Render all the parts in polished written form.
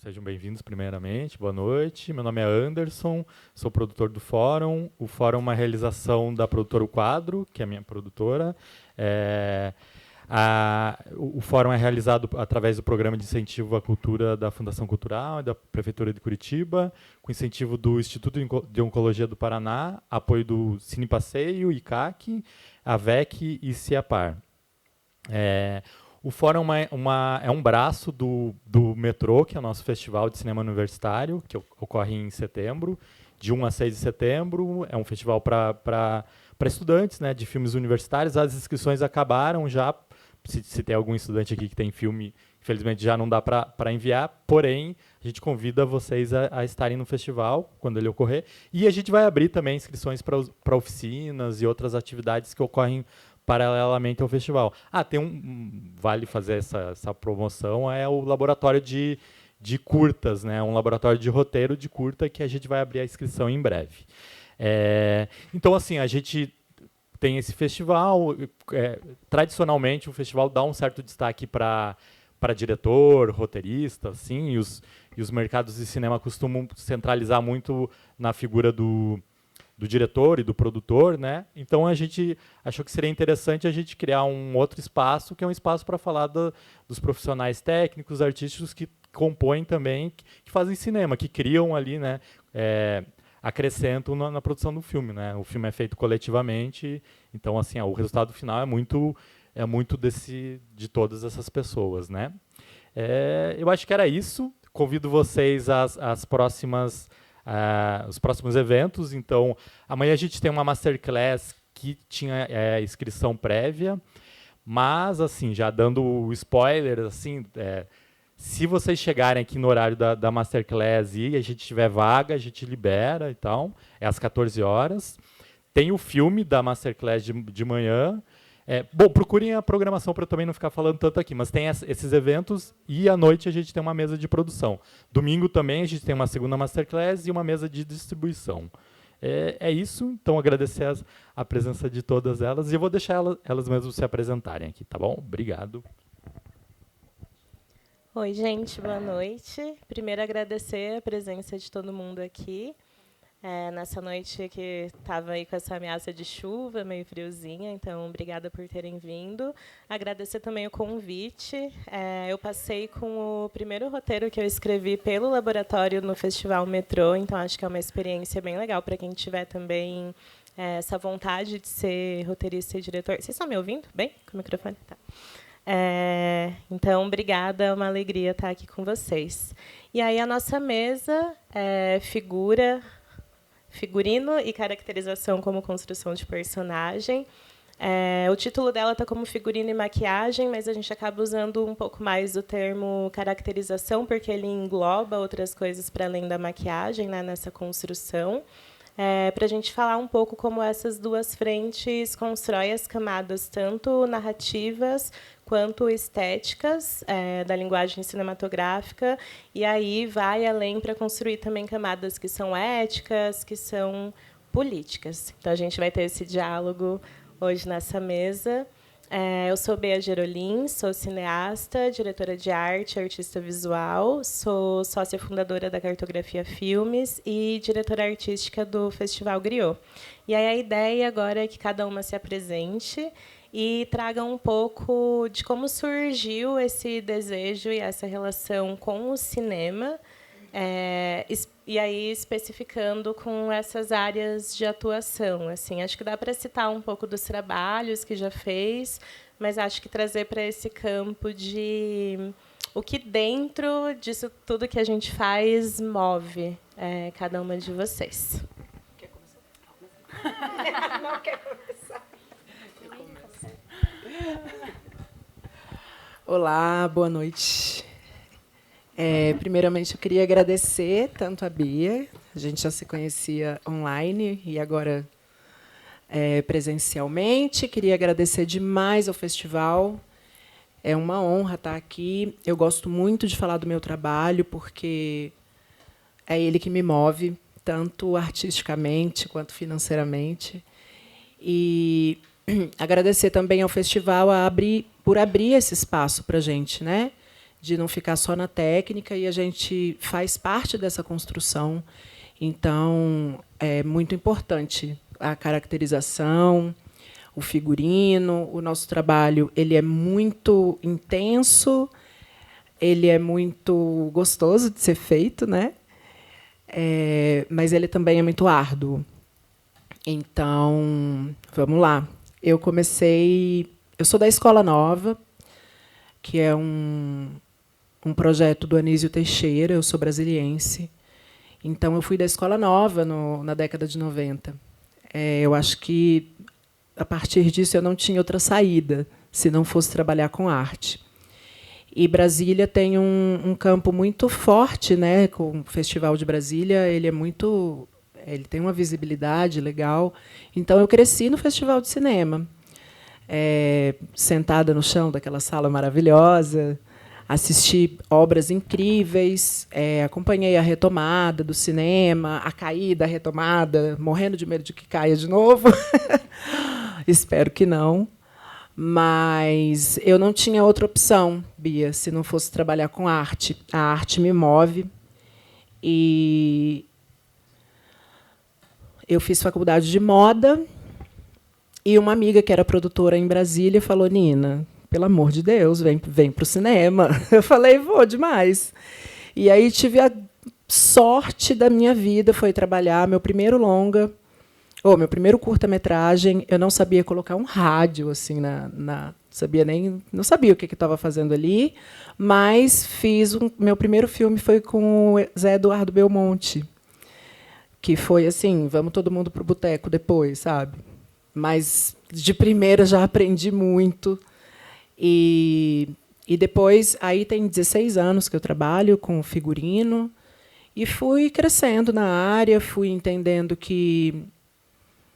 Sejam bem-vindos, primeiramente. Boa noite. Meu nome é Anderson, sou produtor do Fórum. O Fórum é uma realização da produtora O Quadro, que é a minha produtora. O Fórum é realizado através do Programa de Incentivo à Cultura da Fundação Cultural e da Prefeitura de Curitiba, com incentivo do Instituto de Oncologia do Paraná, apoio do Cine Passeio, ICAC, AVEC e CIAPAR. O Fórum é um braço do Metrô, que é o nosso festival de cinema universitário, que ocorre em setembro, de 1 a 6 de setembro. É um festival para estudantes, né, de filmes universitários. As inscrições acabaram já. Se tem algum estudante aqui que tem filme, infelizmente já não dá para enviar, porém, a gente convida vocês a estarem no festival, quando ele ocorrer. E a gente vai abrir também inscrições para oficinas e outras atividades que ocorrem paralelamente ao festival. Vale fazer essa promoção, é o laboratório de curtas, né? Um laboratório de roteiro de curta que a gente vai abrir a inscrição em breve. Então, assim, a gente tem esse festival. Tradicionalmente, o festival dá um certo destaque para diretor, roteirista, assim, e os mercados de cinema costumam centralizar muito na figura do diretor e do produtor, né? Então a gente achou que seria interessante a gente criar um outro espaço, que é um espaço para falar dos profissionais técnicos, artísticos que compõem também, que fazem cinema, que criam ali, né? Acrescentam na produção do filme, né? O filme é feito coletivamente, então assim, o resultado final é muito de todas essas pessoas, né? Eu acho que era isso. Convido vocês às próximas os próximos eventos. Então, amanhã a gente tem uma masterclass que tinha inscrição prévia, mas, assim, já dando o spoiler, assim, se vocês chegarem aqui no horário da masterclass e a gente tiver vaga, a gente libera e tal, é às 14 horas. Tem o filme da masterclass de manhã. Bom, procurem a programação para eu também não ficar falando tanto aqui, mas tem esses eventos e à noite a gente tem uma mesa de produção. Domingo também a gente tem uma segunda masterclass e uma mesa de distribuição. É isso, então agradecer a presença de todas elas e eu vou deixar elas mesmas se apresentarem aqui, tá bom? Obrigado. Oi, gente, boa noite. Primeiro, agradecer a presença de todo mundo aqui. Nessa noite que estava aí com essa ameaça de chuva, meio friozinha, então obrigada por terem vindo. Agradecer também o convite. Eu passei com o primeiro roteiro que eu escrevi pelo laboratório no Festival Metrô, então acho que é uma experiência bem legal para quem tiver também essa vontade de ser roteirista e diretor. Vocês estão me ouvindo bem? Com o microfone? Tá. Então, obrigada, é uma alegria estar aqui com vocês. E aí a nossa mesa figurino e caracterização como construção de personagem. O título dela está como figurino e maquiagem, mas a gente acaba usando um pouco mais o termo caracterização, porque ele engloba outras coisas para além da maquiagem, né, nessa construção. Para a gente falar um pouco como essas duas frentes constroem as camadas, tanto narrativas quanto estéticas da linguagem cinematográfica, e aí vai além para construir também camadas que são éticas, que são políticas. Então, a gente vai ter esse diálogo hoje nessa mesa. Eu sou Bea Gerolim, sou cineasta, diretora de arte, artista visual, sou sócia fundadora da Cartografia Filmes e diretora artística do Festival Griot. E aí a ideia agora é que cada uma se apresente e traga um pouco de como surgiu esse desejo e essa relação com o cinema, e aí especificando com essas áreas de atuação. Assim, acho que dá para citar um pouco dos trabalhos que já fez, mas acho que trazer para esse campo de o que dentro disso tudo que a gente faz move cada uma de vocês. Quer começar? Não quer começar. Olá, boa noite. Primeiramente, eu queria agradecer tanto a Bia, a gente já se conhecia online e agora presencialmente. Queria agradecer demais ao festival. É uma honra estar aqui. Eu gosto muito de falar do meu trabalho, porque é ele que me move, tanto artisticamente quanto financeiramente. E agradecer também ao festival por abrir esse espaço para a gente, né? de não ficar só na técnica, e a gente faz parte dessa construção. Então, é muito importante a caracterização, o figurino. O nosso trabalho ele é muito intenso, ele é muito gostoso de ser feito, né? Mas ele também é muito árduo. Então, vamos lá. Eu sou da Escola Nova, que é um projeto do Anísio Teixeira. Eu sou brasiliense. Então, eu fui da Escola Nova na década de 90. Eu acho que, a partir disso, eu não tinha outra saída, se não fosse trabalhar com arte. E Brasília tem um campo muito forte, né? Com o Festival de Brasília, ele tem uma visibilidade legal. Então, eu cresci no Festival de Cinema, sentada no chão daquela sala maravilhosa, assisti obras incríveis, acompanhei a retomada do cinema, a caída, a retomada, morrendo de medo de que caia de novo. Espero que não. Mas eu não tinha outra opção, Bia, se não fosse trabalhar com arte. A arte me move. E eu fiz faculdade de moda, e uma amiga que era produtora em Brasília falou: Nina, pelo amor de Deus, vem para o cinema. Eu falei: vou demais. E aí tive a sorte da minha vida, foi trabalhar meu primeiro longa, meu primeiro curta-metragem. Eu não sabia colocar um rádio assim não sabia o que estava fazendo ali, mas meu primeiro filme foi com o Zé Eduardo Belmonte, que foi assim, vamos todo mundo para o boteco depois, sabe? Mas de primeira já aprendi muito. E depois, aí tem 16 anos que eu trabalho com figurino, e fui crescendo na área, fui entendendo que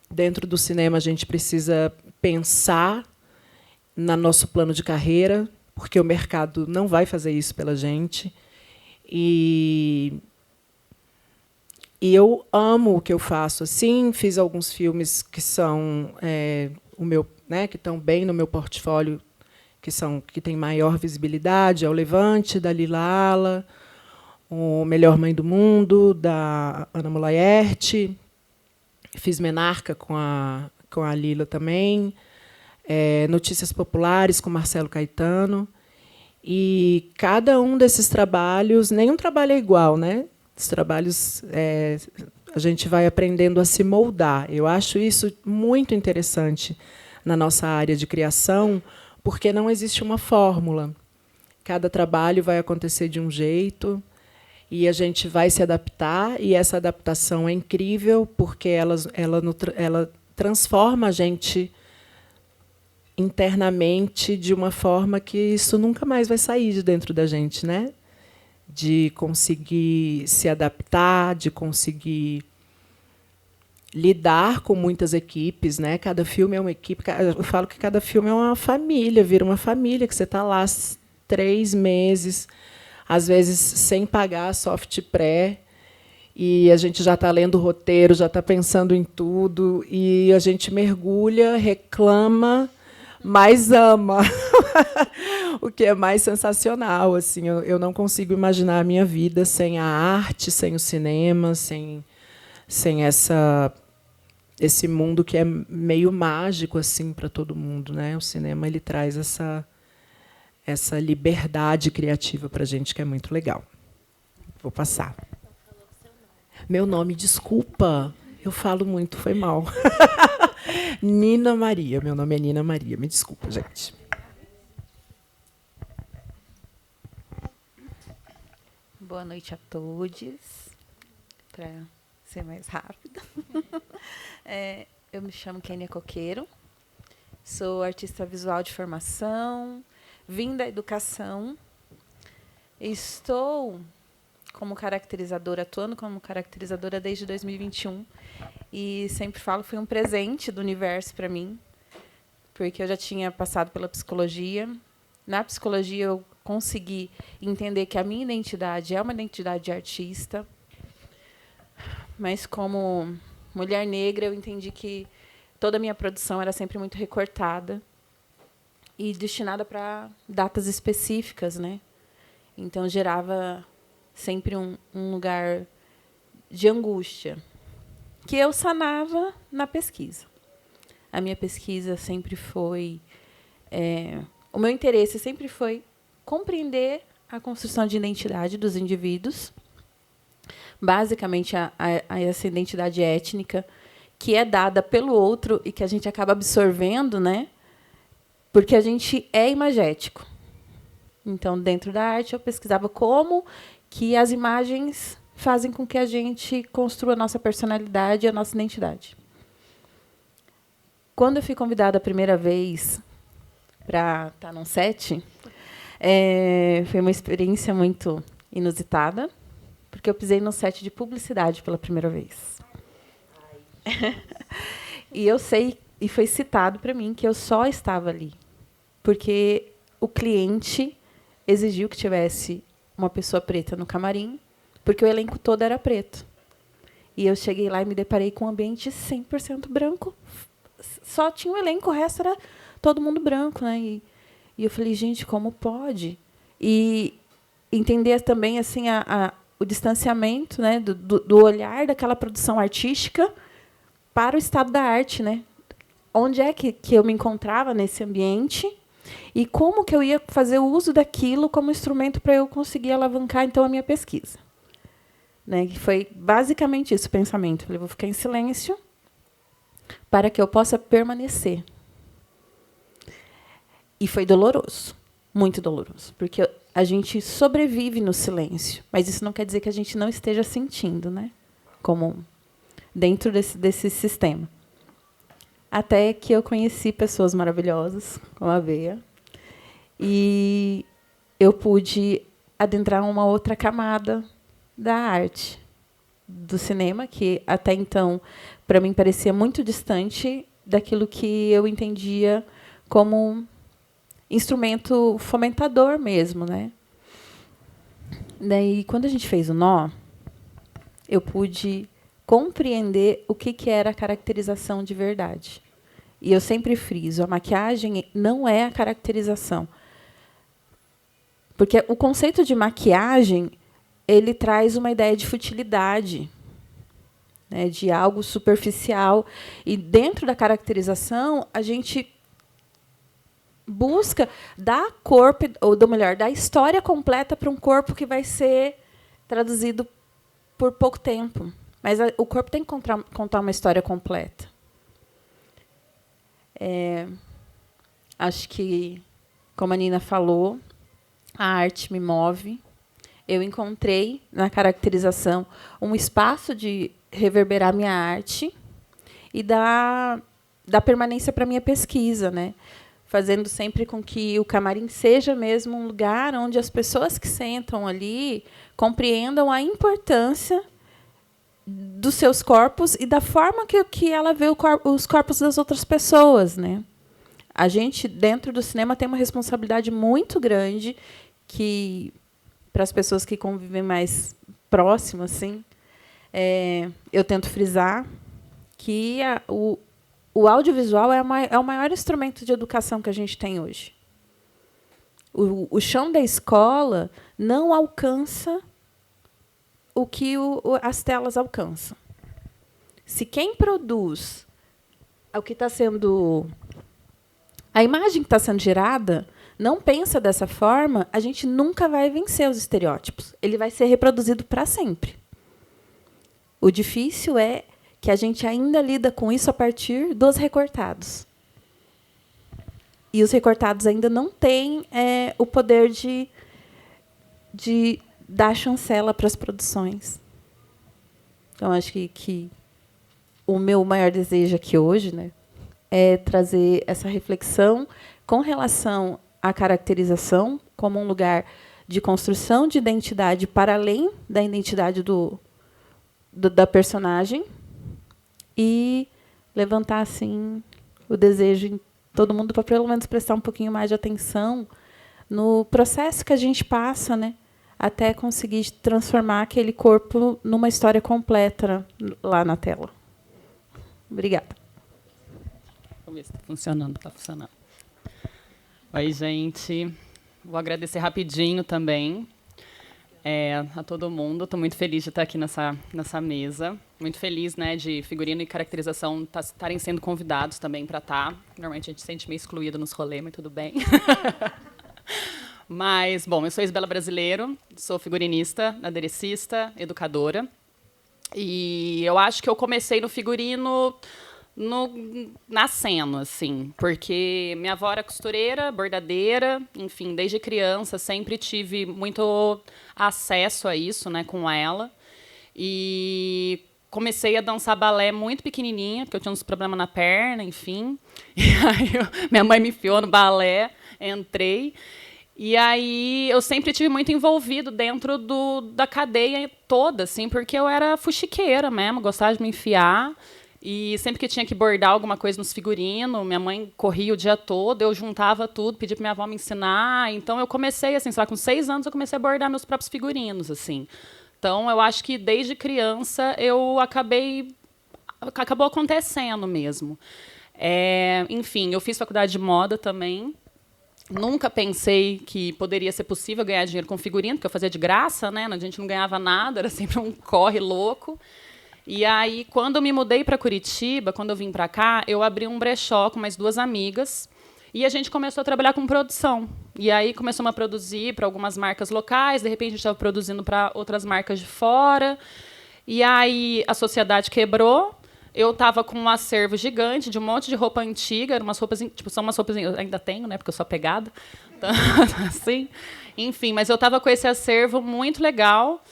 dentro do cinema a gente precisa pensar no nosso plano de carreira, porque o mercado não vai fazer isso pela gente. E eu amo o que eu faço. Assim, fiz alguns filmes que são que estão bem no meu portfólio, que têm maior visibilidade: é o Levante, da Lilala, o Melhor Mãe do Mundo, da Ana Mulaerte. Fiz Menarca com a Lila também. Notícias Populares, com Marcelo Caetano. E cada um desses trabalhos, nenhum trabalho é igual, né? Os trabalhos, a gente vai aprendendo a se moldar. Eu acho isso muito interessante na nossa área de criação, porque não existe uma fórmula. Cada trabalho vai acontecer de um jeito, e a gente vai se adaptar, e essa adaptação é incrível, porque ela transforma a gente internamente de uma forma que isso nunca mais vai sair de dentro da gente, né? De conseguir se adaptar, de conseguir lidar com muitas equipes, né? Cada filme é uma equipe. Eu falo que cada filme é uma família, vira uma família, que você está lá 3 meses, às vezes sem pagar soft pré, e a gente já está lendo o roteiro, já está pensando em tudo, e a gente mergulha, reclama, mas ama. O que é mais sensacional. Assim, eu não consigo imaginar a minha vida sem a arte, sem o cinema, sem esse mundo que é meio mágico assim para todo mundo, né? O cinema ele traz essa liberdade criativa para a gente, que é muito legal. Vou passar. Meu nome, desculpa, eu falo muito, foi mal. Nina Maria, meu nome é Nina Maria, me desculpa, gente. Boa noite a todos, para ser mais rápida. Eu me chamo Kênia Coqueiro, sou artista visual de formação, vim da educação, estou atuando como caracterizadora desde 2021, e sempre falo que foi um presente do universo para mim, porque eu já tinha passado pela psicologia. Na psicologia, eu consegui entender que a minha identidade é uma identidade de artista, mas, como mulher negra, eu entendi que toda a minha produção era sempre muito recortada e destinada para datas específicas, né? Então, gerava sempre um lugar de angústia, que eu sanava na pesquisa. A minha pesquisa sempre foi... o meu interesse sempre foi compreender a construção de identidade dos indivíduos, basicamente a essa identidade étnica, que é dada pelo outro e que a gente acaba absorvendo, né? Porque a gente é imagético. Então, dentro da arte, eu pesquisava como que as imagens fazem com que a gente construa a nossa personalidade e a nossa identidade. Quando eu fui convidada a primeira vez para estar num set, foi uma experiência muito inusitada, porque eu pisei no set de publicidade pela primeira vez. E eu sei, e foi citado para mim, que eu só estava ali porque o cliente exigiu que tivesse uma pessoa preta no camarim, porque o elenco todo era preto. E eu cheguei lá e me deparei com um ambiente 100% branco. Só tinha um elenco, o resto era todo mundo branco, né? E eu falei, gente, como pode? E entender também assim o distanciamento, né, do olhar daquela produção artística para o estado da arte, né? Onde é que eu me encontrava nesse ambiente e como que eu ia fazer o uso daquilo como instrumento para eu conseguir alavancar então a minha pesquisa, né? Que foi basicamente isso o pensamento. Eu falei, vou ficar em silêncio para que eu possa permanecer. E foi doloroso, muito doloroso, porque a gente sobrevive no silêncio, mas isso não quer dizer que a gente não esteja sentindo, né? Como dentro desse sistema. Até que eu conheci pessoas maravilhosas, como a Bea, e eu pude adentrar uma outra camada da arte, do cinema, que até então, para mim, parecia muito distante daquilo que eu entendia como instrumento fomentador mesmo, né? Daí, quando a gente fez o Nó, eu pude compreender o que era a caracterização de verdade. E eu sempre friso, a maquiagem não é a caracterização. Porque o conceito de maquiagem, ele traz uma ideia de futilidade, né, de algo superficial. E, dentro da caracterização, a gente busca dar corpo, ou melhor, dar história completa para um corpo que vai ser traduzido por pouco tempo. Mas o corpo tem que contar uma história completa. Acho que, como a Nina falou, a arte me move. Eu encontrei na caracterização um espaço de reverberar minha arte e dar permanência para a minha pesquisa, né? Fazendo sempre com que o camarim seja mesmo um lugar onde as pessoas que sentam ali compreendam a importância dos seus corpos e da forma que ela vê os corpos das outras pessoas, né? A gente, dentro do cinema, tem uma responsabilidade muito grande que, para as pessoas que convivem mais próximo, assim, eu tento frisar que o audiovisual é o maior instrumento de educação que a gente tem hoje. O chão da escola não alcança o que as telas alcançam. Se quem produz o que está sendo... A imagem que está sendo gerada não pensa dessa forma, a gente nunca vai vencer os estereótipos. Ele vai ser reproduzido para sempre. O difícil é que a gente ainda lida com isso a partir dos recortados. E os recortados ainda não têm o poder de dar chancela para as produções. Então, acho que o meu maior desejo aqui hoje, né, é trazer essa reflexão com relação à caracterização como um lugar de construção de identidade para além da identidade da personagem e levantar assim o desejo em todo mundo para pelo menos prestar um pouquinho mais de atenção no processo que a gente passa, né, até conseguir transformar aquele corpo numa história completa lá na tela. Obrigada. Vamos ver se está funcionando. Está funcionando. Oi, gente. Vou agradecer rapidinho também a todo mundo. Estou muito feliz de estar aqui nessa mesa. Muito feliz, né, de figurino e caracterização estarem sendo convidados também para estar. Normalmente a gente se sente meio excluído nos rolês, mas tudo bem. Mas, bom, eu sou Isabela Brasileiro, sou figurinista, aderecista, educadora. E eu acho que eu comecei no figurino nascendo, assim, porque minha avó era costureira, bordadeira, enfim, desde criança sempre tive muito acesso a isso, né, com ela. E comecei a dançar balé muito pequenininha, porque eu tinha uns problemas na perna, enfim. E aí minha mãe me enfiou no balé, entrei. E aí eu sempre tive muito envolvido dentro da cadeia toda, assim, porque eu era fuxiqueira mesmo, gostava de me enfiar. E sempre que tinha que bordar alguma coisa nos figurinos, minha mãe corria o dia todo, eu juntava tudo, pedia para minha avó me ensinar. Então eu comecei, assim, sei lá, com 6 anos eu comecei a bordar meus próprios figurinos, assim. Então eu acho que desde criança acabou acontecendo mesmo. Enfim, eu fiz faculdade de moda também. Nunca pensei que poderia ser possível ganhar dinheiro com figurino, porque eu fazia de graça, né? A gente não ganhava nada, era sempre um corre louco. E aí, quando eu me mudei para Curitiba, quando eu vim para cá, eu abri um brechó com mais 2 amigas e a gente começou a trabalhar com produção. E aí começamos a produzir para algumas marcas locais, de repente a gente estava produzindo para outras marcas de fora. E aí a sociedade quebrou. Eu estava com um acervo gigante de um monte de roupa antiga, eram umas roupas, tipo, são umas roupas, eu ainda tenho, né, porque eu sou apegada, então, assim, enfim, mas eu estava com esse acervo muito legal.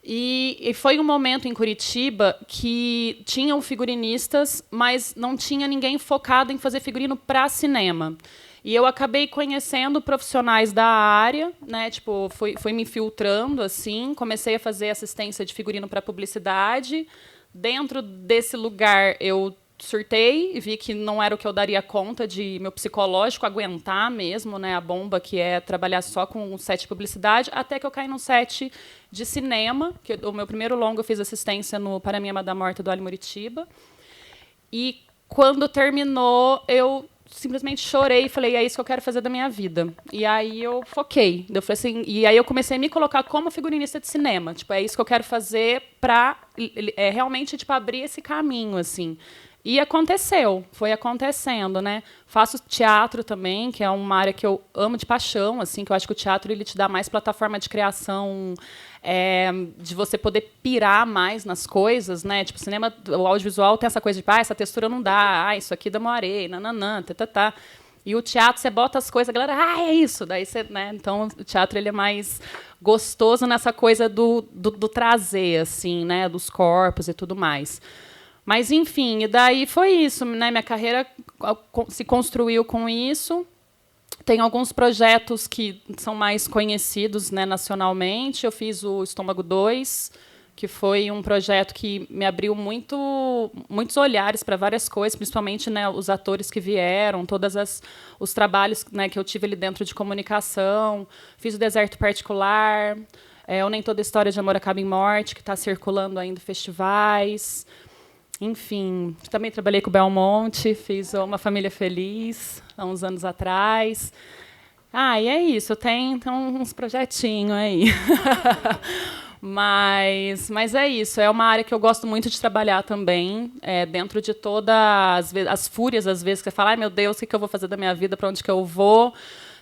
E foi um momento em Curitiba que tinham figurinistas, mas não tinha ninguém focado em fazer figurino para cinema. E eu acabei conhecendo profissionais da área, né? Tipo, fui me infiltrando, assim, comecei a fazer assistência de figurino para publicidade. Dentro desse lugar, eu surtei e vi que não era o que eu daria conta de meu psicológico aguentar mesmo, né, a bomba que é trabalhar só com um set de publicidade, até que eu caí num set de cinema, que o meu primeiro longo eu fiz assistência no Para Mim Amada Morta do Ali Muritiba. E quando terminou, eu simplesmente chorei e falei, é isso que eu quero fazer da minha vida. E aí eu foquei. Eu falei assim, e aí eu comecei a me colocar como figurinista de cinema. Tipo, é isso que eu quero fazer para realmente tipo, abrir esse caminho, assim. E aconteceu, foi acontecendo, né? Faço teatro também, que é uma área que eu amo de paixão, assim, que eu acho que o teatro ele te dá mais plataforma de criação, de você poder pirar mais nas coisas, né? Tipo, cinema, o audiovisual tem essa coisa de, essa textura não dá, isso aqui demorei, nananã, tá. E o teatro, você bota as coisas, a galera, é isso. Daí você, né? Então, o teatro ele é mais gostoso nessa coisa do trazer, assim, né? Dos corpos e tudo mais. Mas, enfim, e daí foi isso, né? Minha carreira se construiu com isso. Tem alguns projetos que são mais conhecidos, né, nacionalmente. Eu fiz o Estômago 2, que foi um projeto que me abriu muitos olhares para várias coisas, principalmente, né, os atores que vieram, os trabalhos, né, que eu tive ali dentro de comunicação. Fiz o Deserto Particular, o Nem Toda História de Amor Acaba em Morte, que está circulando ainda em festivais. Enfim, também trabalhei com o Belmonte, fiz Uma Família Feliz há uns anos atrás. E é isso, eu tenho uns projetinhos aí. Mas é isso, é uma área que eu gosto muito de trabalhar também, dentro de todas as fúrias, às vezes, que você fala, meu Deus, o que eu vou fazer da minha vida, para onde que eu vou?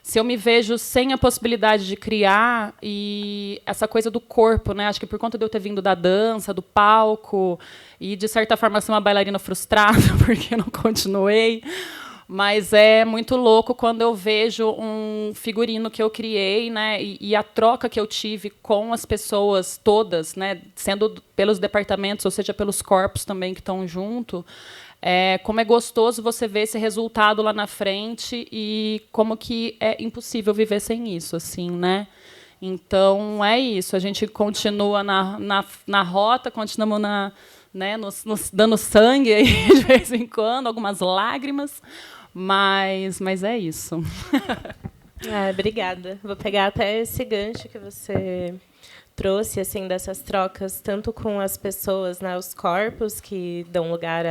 Se eu me vejo sem a possibilidade de criar, e essa coisa do corpo, né? Acho que por conta de eu ter vindo da dança, do palco, e, de certa forma, ser uma bailarina frustrada, porque não continuei, mas é muito louco quando eu vejo um figurino que eu criei, né? E a troca que eu tive com as pessoas todas, né? Sendo pelos departamentos, ou seja, pelos corpos também que estão junto. Como é gostoso você ver esse resultado lá na frente e como que é impossível viver sem isso, assim, né? Então, é isso. A gente continua na rota, continuamos né, dando sangue aí, de vez em quando, algumas lágrimas, mas é isso. Obrigada. Vou pegar até esse gancho que você trouxe, assim, dessas trocas, tanto com as pessoas, né, os corpos que dão lugar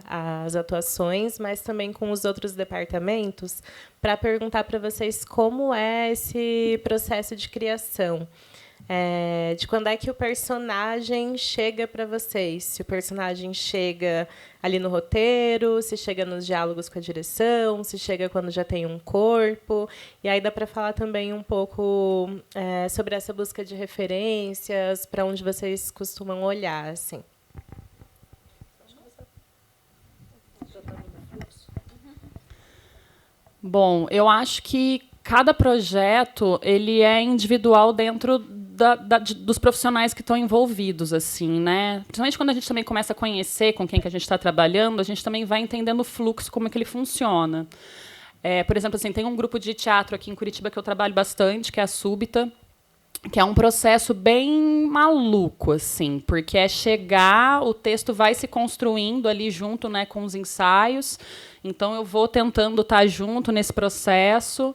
às atuações, mas também com os outros departamentos, para perguntar para vocês como é esse processo de criação. de quando é que o personagem chega para vocês. Se o personagem chega ali no roteiro, se chega nos diálogos com a direção, se chega quando já tem um corpo. E aí dá para falar também um pouco sobre essa busca de referências, para onde vocês costumam olhar, assim. Bom, eu acho que cada projeto ele é individual dentro dos profissionais que estão envolvidos, assim, né? Principalmente quando a gente também começa a conhecer com quem que a gente está trabalhando, a gente também vai entendendo o fluxo, como é que ele funciona. Por exemplo, assim, tem um grupo de teatro aqui em Curitiba que eu trabalho bastante, que é a Súbita, que é um processo bem maluco, assim, porque é chegar, o texto vai se construindo ali junto, né, com os ensaios. Então eu vou tentando estar junto nesse processo.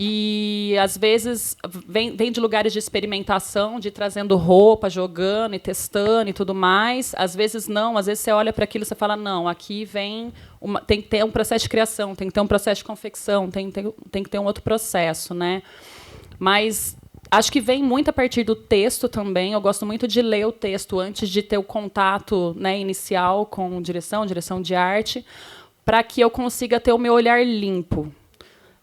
E, às vezes, vem de lugares de experimentação, de trazendo roupa, jogando e testando e tudo mais. Às vezes, não. Às vezes, você olha para aquilo e você fala, não, aqui tem que ter um processo de criação, tem que ter um processo de confecção, tem que ter um outro processo, né? Mas acho que vem muito a partir do texto também. Eu gosto muito de ler o texto antes de ter o contato, né, inicial com direção de arte, para que eu consiga ter o meu olhar limpo.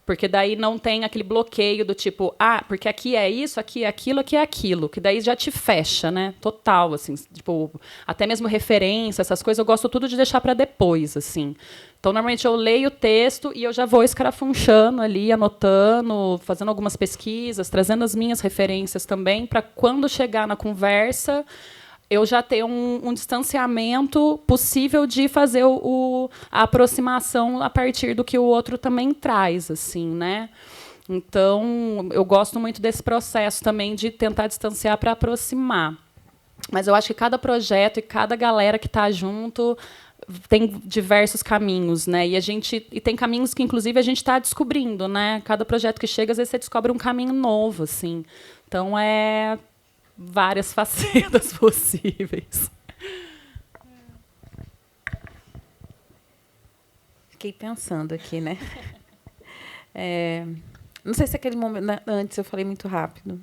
Porque daí não tem aquele bloqueio do tipo, porque aqui é isso, aqui é aquilo, que daí já te fecha, né? Total, assim, tipo, até mesmo referência, essas coisas, eu gosto tudo de deixar para depois, assim. Então, normalmente eu leio o texto e eu já vou escarafunchando ali, anotando, fazendo algumas pesquisas, trazendo as minhas referências também, para quando chegar na conversa, eu já ter um distanciamento possível de fazer a aproximação a partir do que o outro também traz, assim, né? Então, eu gosto muito desse processo também de tentar distanciar para aproximar. Mas eu acho que cada projeto e cada galera que está junto tem diversos caminhos, né? E tem caminhos que, inclusive, a gente está descobrindo, né? Cada projeto que chega, às vezes você descobre um caminho novo, assim. Então, várias facetas possíveis. Fiquei pensando aqui, né? Não sei se aquele momento antes eu falei muito rápido.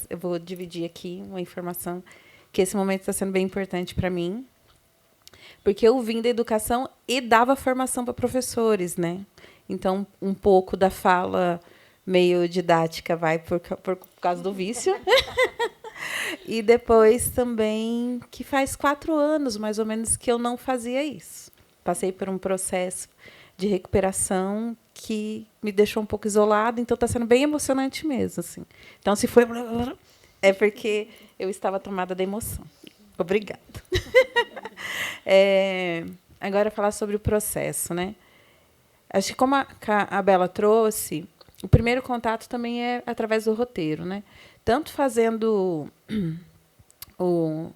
Eu vou dividir aqui uma informação que esse momento está sendo bem importante para mim, porque eu vim da educação e dava formação para professores, né? Então, um pouco da fala meio didática vai por causa do vício. E depois também, que faz 4 anos, mais ou menos, que eu não fazia isso. Passei por um processo de recuperação que me deixou um pouco isolada, então está sendo bem emocionante mesmo, assim. Então, se foi... é porque eu estava tomada da emoção. Obrigada. Agora, falar sobre o processo, né? Acho que, como a Bela trouxe, o primeiro contato também é através do roteiro, né? Tanto fazendo o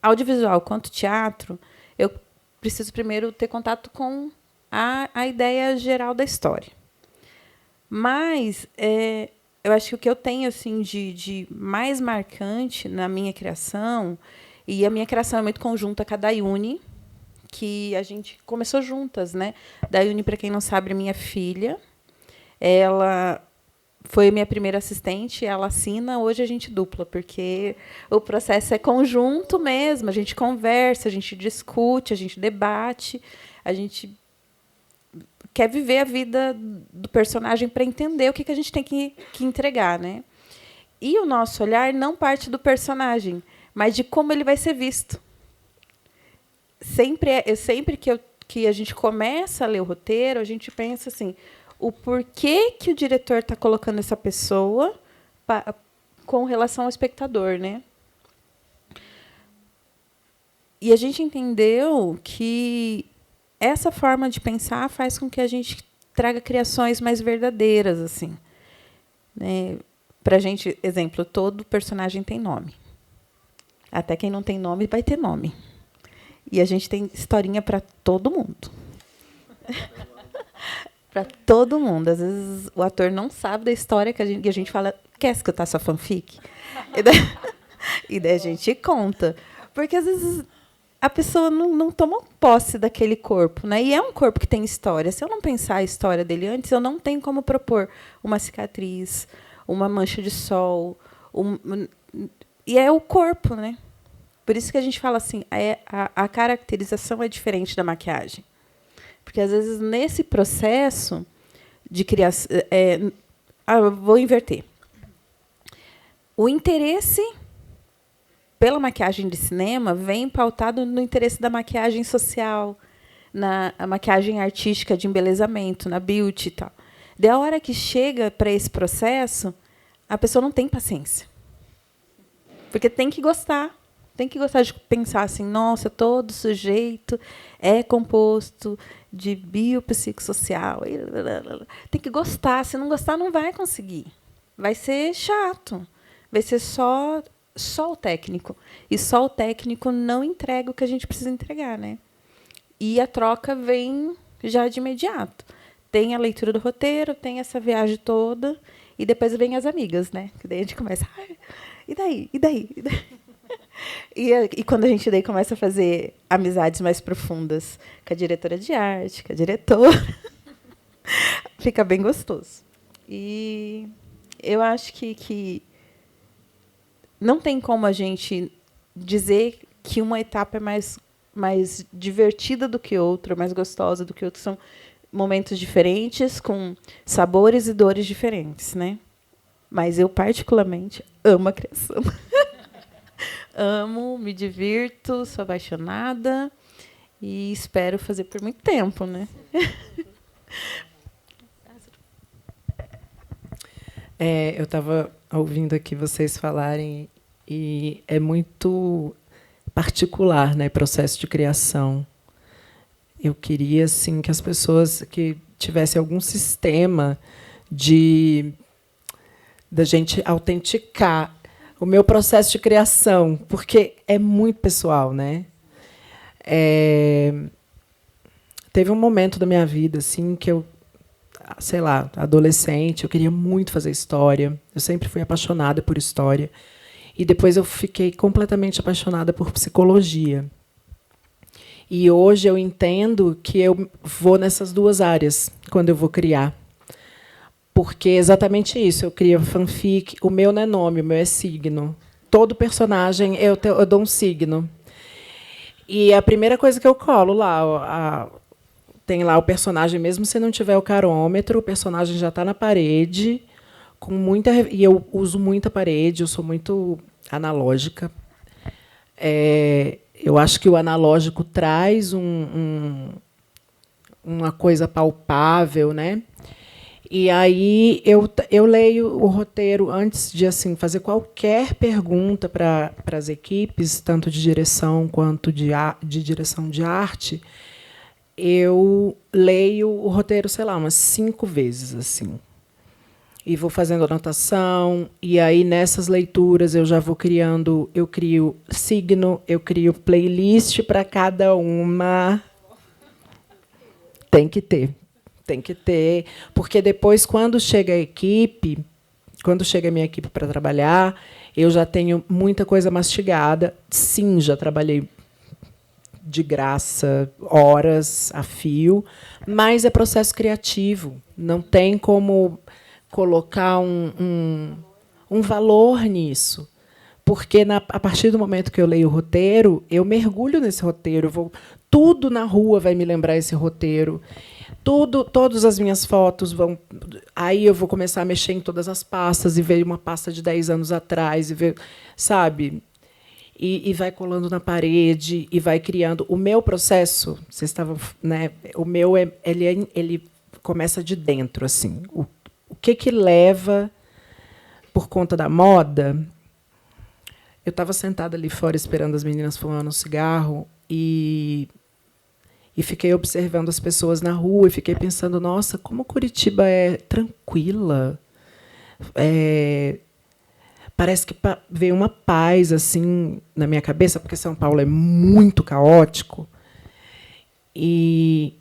audiovisual quanto o teatro, eu preciso primeiro ter contato com a ideia geral da história. Mas eu acho que o que eu tenho assim de mais marcante na minha criação, e a minha criação é muito conjunta com a Daiune, que a gente começou juntas, né? Daiune, para quem não sabe, é minha filha. Ela foi minha primeira assistente, ela assina, hoje a gente dupla, porque o processo é conjunto mesmo, a gente conversa, a gente discute, a gente debate, a gente quer viver a vida do personagem para entender o que a gente tem que entregar, né? E o nosso olhar não parte do personagem, mas de como ele vai ser visto. Sempre que a gente começa a ler o roteiro, a gente pensa assim, o porquê que o diretor está colocando essa pessoa com relação ao espectador, né? E a gente entendeu que essa forma de pensar faz com que a gente traga criações mais verdadeiras, assim, né? Para a gente, exemplo, todo personagem tem nome. Até quem não tem nome vai ter nome. E a gente tem historinha para todo mundo. Para todo mundo. Às vezes o ator não sabe da história e a gente fala, quer escutar sua fanfic? E daí a gente conta. Porque às vezes a pessoa não toma posse daquele corpo, né? E é um corpo que tem história. Se eu não pensar a história dele antes, eu não tenho como propor uma cicatriz, uma mancha de sol. E é o corpo, né? Por isso que a gente fala assim, a caracterização é diferente da maquiagem. Porque, às vezes, nesse processo de criação... vou inverter. O interesse pela maquiagem de cinema vem pautado no interesse da maquiagem social, na maquiagem artística de embelezamento, na beauty e tal. Da hora que chega para esse processo, a pessoa não tem paciência. Porque tem que gostar de pensar assim, nossa, todo sujeito é composto de biopsicossocial. Tem que gostar, se não gostar, não vai conseguir. Vai ser chato. Vai ser só o técnico. E só o técnico não entrega o que a gente precisa entregar, né? E a troca vem já de imediato. Tem a leitura do roteiro, tem essa viagem toda, e depois vem as amigas, né? Que daí a gente começa, e daí? E daí? E daí? E quando a gente daí começa a fazer amizades mais profundas com a diretora de arte, com a diretora, fica bem gostoso. E eu acho que não tem como a gente dizer que uma etapa é mais divertida do que outra, mais gostosa do que outra. São momentos diferentes, com sabores e dores diferentes, né? Mas eu, particularmente, amo a criação. Amo, me divirto, sou apaixonada e espero fazer por muito tempo, né? Eu estava ouvindo aqui vocês falarem e é muito particular, né, processo de criação. Eu queria assim que as pessoas que tivessem algum sistema da gente autenticar o meu processo de criação, porque é muito pessoal, né? Teve um momento da minha vida assim que eu, sei lá, adolescente, eu queria muito fazer história. Eu sempre fui apaixonada por história. E depois eu fiquei completamente apaixonada por psicologia. E hoje eu entendo que eu vou nessas duas áreas quando eu vou criar. Porque é exatamente isso, eu crio fanfic, o meu não é nome, o meu é signo. Todo personagem eu dou um signo. E a primeira coisa que eu colo lá, tem lá o personagem, mesmo se não tiver o carômetro, o personagem já está na parede, e eu uso muita parede, eu sou muito analógica. Eu acho que o analógico traz uma coisa palpável, né? E aí eu leio o roteiro antes de assim fazer qualquer pergunta para as equipes, tanto de direção quanto de direção de arte. Eu leio o roteiro, sei lá, umas 5 vezes assim. E vou fazendo anotação, e aí nessas leituras eu já vou criando, eu crio signo, eu crio playlist para cada uma. Tem que ter, porque depois quando chega a minha equipe para trabalhar, eu já tenho muita coisa mastigada. Sim, já trabalhei de graça, horas a fio, mas é processo criativo, não tem como colocar um valor nisso, porque a partir do momento que eu leio o roteiro, eu mergulho nesse roteiro, tudo na rua vai me lembrar esse roteiro, todas as minhas fotos vão... Aí eu vou começar a mexer em todas as pastas e ver uma pasta de 10 anos atrás, e ver, sabe? E vai colando na parede, e vai criando... O meu processo, vocês estavam... Né, o meu, ele começa de dentro, assim. O que leva, por conta da moda... Eu estava sentada ali fora, esperando as meninas fumando um cigarro, e fiquei observando as pessoas na rua, e fiquei pensando, nossa, como Curitiba é tranquila. Parece que veio uma paz assim na minha cabeça, porque São Paulo é muito caótico. E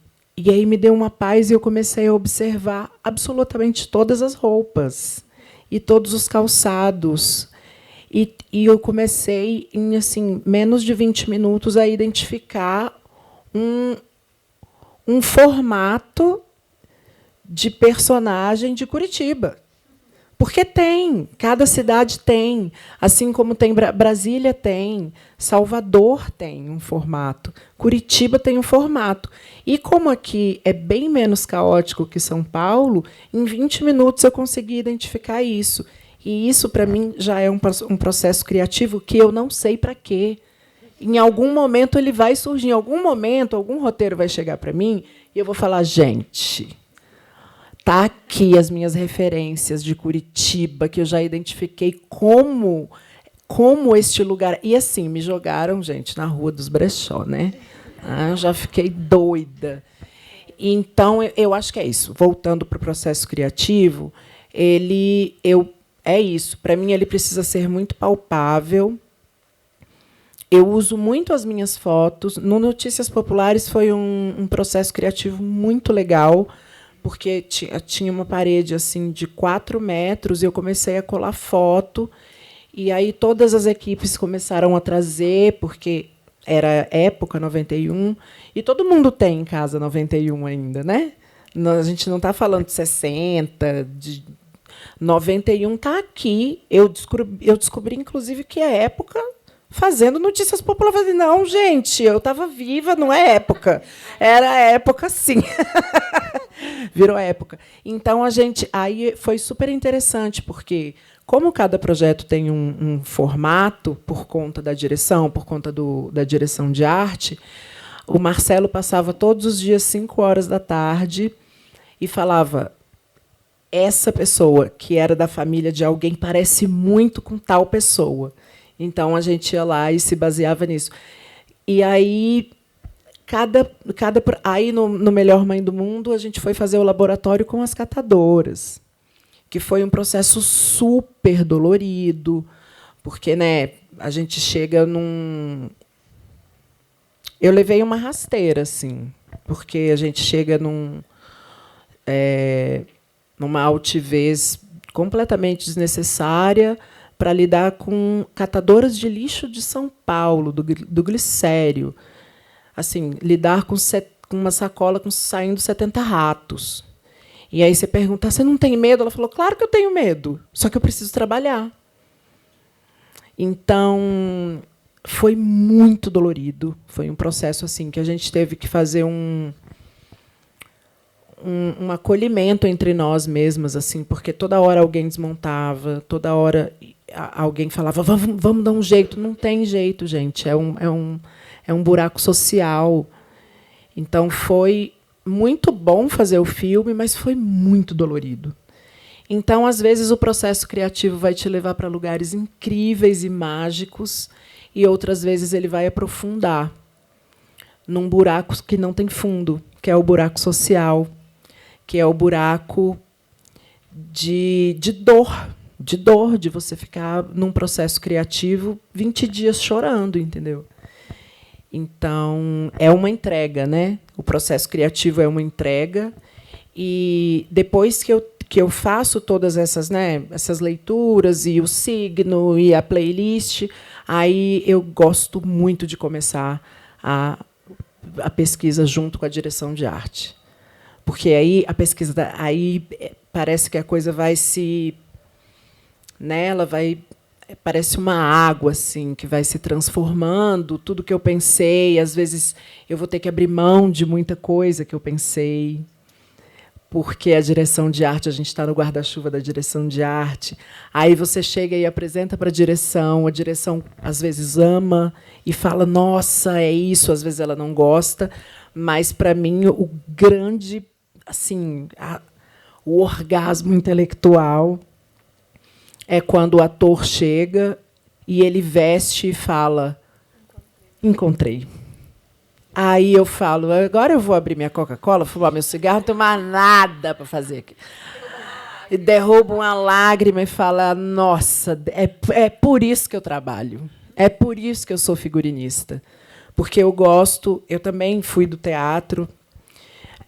aí me deu uma paz, e eu comecei a observar absolutamente todas as roupas e todos os calçados. E eu comecei, em assim, menos de 20 minutos, a identificar um formato de personagem de Curitiba. Porque tem, cada cidade tem, assim como tem Brasília tem, Salvador tem um formato, Curitiba tem um formato. E como aqui é bem menos caótico que São Paulo, em 20 minutos eu consegui identificar isso. E isso, para mim, já é um processo criativo que eu não sei para quê. Em algum momento ele vai surgir, em algum momento, algum roteiro vai chegar para mim e eu vou falar, gente, tá aqui as minhas referências de Curitiba, que eu já identifiquei como este lugar. E assim, me jogaram, gente, na Rua dos Brechó, né? Eu já fiquei doida. Então, eu acho que é isso. Voltando para o processo criativo, é isso. Para mim, ele precisa ser muito palpável. Eu uso muito as minhas fotos. No Notícias Populares foi um processo criativo muito legal, porque tinha uma parede assim de 4 metros e eu comecei a colar foto. E aí todas as equipes começaram a trazer, porque era época 91, e todo mundo tem em casa 91 ainda, né? A gente não está falando de 60, de 91 está aqui. Eu descobri, inclusive, que é época fazendo Notícias Populares. Eu falei, não, gente, eu estava viva, não é época. Era época, sim. Virou época. Então, aí foi super interessante, porque, como cada projeto tem um formato, por conta da direção, por conta da direção de arte, o Marcelo passava todos os dias, 5h e falava, essa pessoa, que era da família de alguém, parece muito com tal pessoa. Então, a gente ia lá e se baseava nisso. E aí, aí no Melhor Mãe do Mundo, a gente foi fazer o laboratório com as catadoras, que foi um processo super dolorido, porque, né, a gente chega num... Eu levei uma rasteira, assim, porque a gente chega numa altivez completamente desnecessária para lidar com catadoras de lixo de São Paulo, do Glicério. Assim, lidar com uma sacola saindo 70 ratos. E aí você pergunta, você não tem medo? Ela falou, claro que eu tenho medo, só que eu preciso trabalhar. Então, foi muito dolorido. Foi um processo assim que a gente teve que fazer um acolhimento entre nós mesmas, assim, porque toda hora alguém desmontava, toda hora alguém falava, vamos dar um jeito. Não tem jeito, gente. É um buraco social. Então, foi muito bom fazer o filme, mas foi muito dolorido. Então, às vezes, o processo criativo vai te levar para lugares incríveis e mágicos, e outras vezes ele vai aprofundar num buraco que não tem fundo, que é o buraco social, que é o buraco de dor, de você ficar num processo criativo 20 dias chorando, entendeu? Então, é uma entrega, né? O processo criativo é uma entrega, e depois que eu faço todas essas leituras, e o signo, e a playlist, aí eu gosto muito de começar a pesquisa junto com a direção de arte. Porque aí a pesquisa, aí parece que a coisa vai se... Né, ela vai... Parece uma água assim que vai se transformando, tudo que eu pensei, às vezes eu vou ter que abrir mão de muita coisa que eu pensei, porque a direção de arte, a gente está no guarda-chuva da direção de arte, aí você chega e apresenta para a direção às vezes ama e fala, nossa, é isso, às vezes ela não gosta, mas, para mim, o grande, assim, o orgasmo intelectual é quando o ator chega e ele veste e fala, encontrei. Aí eu falo, agora eu vou abrir minha Coca-Cola, fumar meu cigarro, não tenho mais nada para fazer aqui. E derruba uma lágrima e fala, nossa, é por isso que eu trabalho. É por isso que eu sou figurinista. Porque eu gosto, eu também fui do teatro,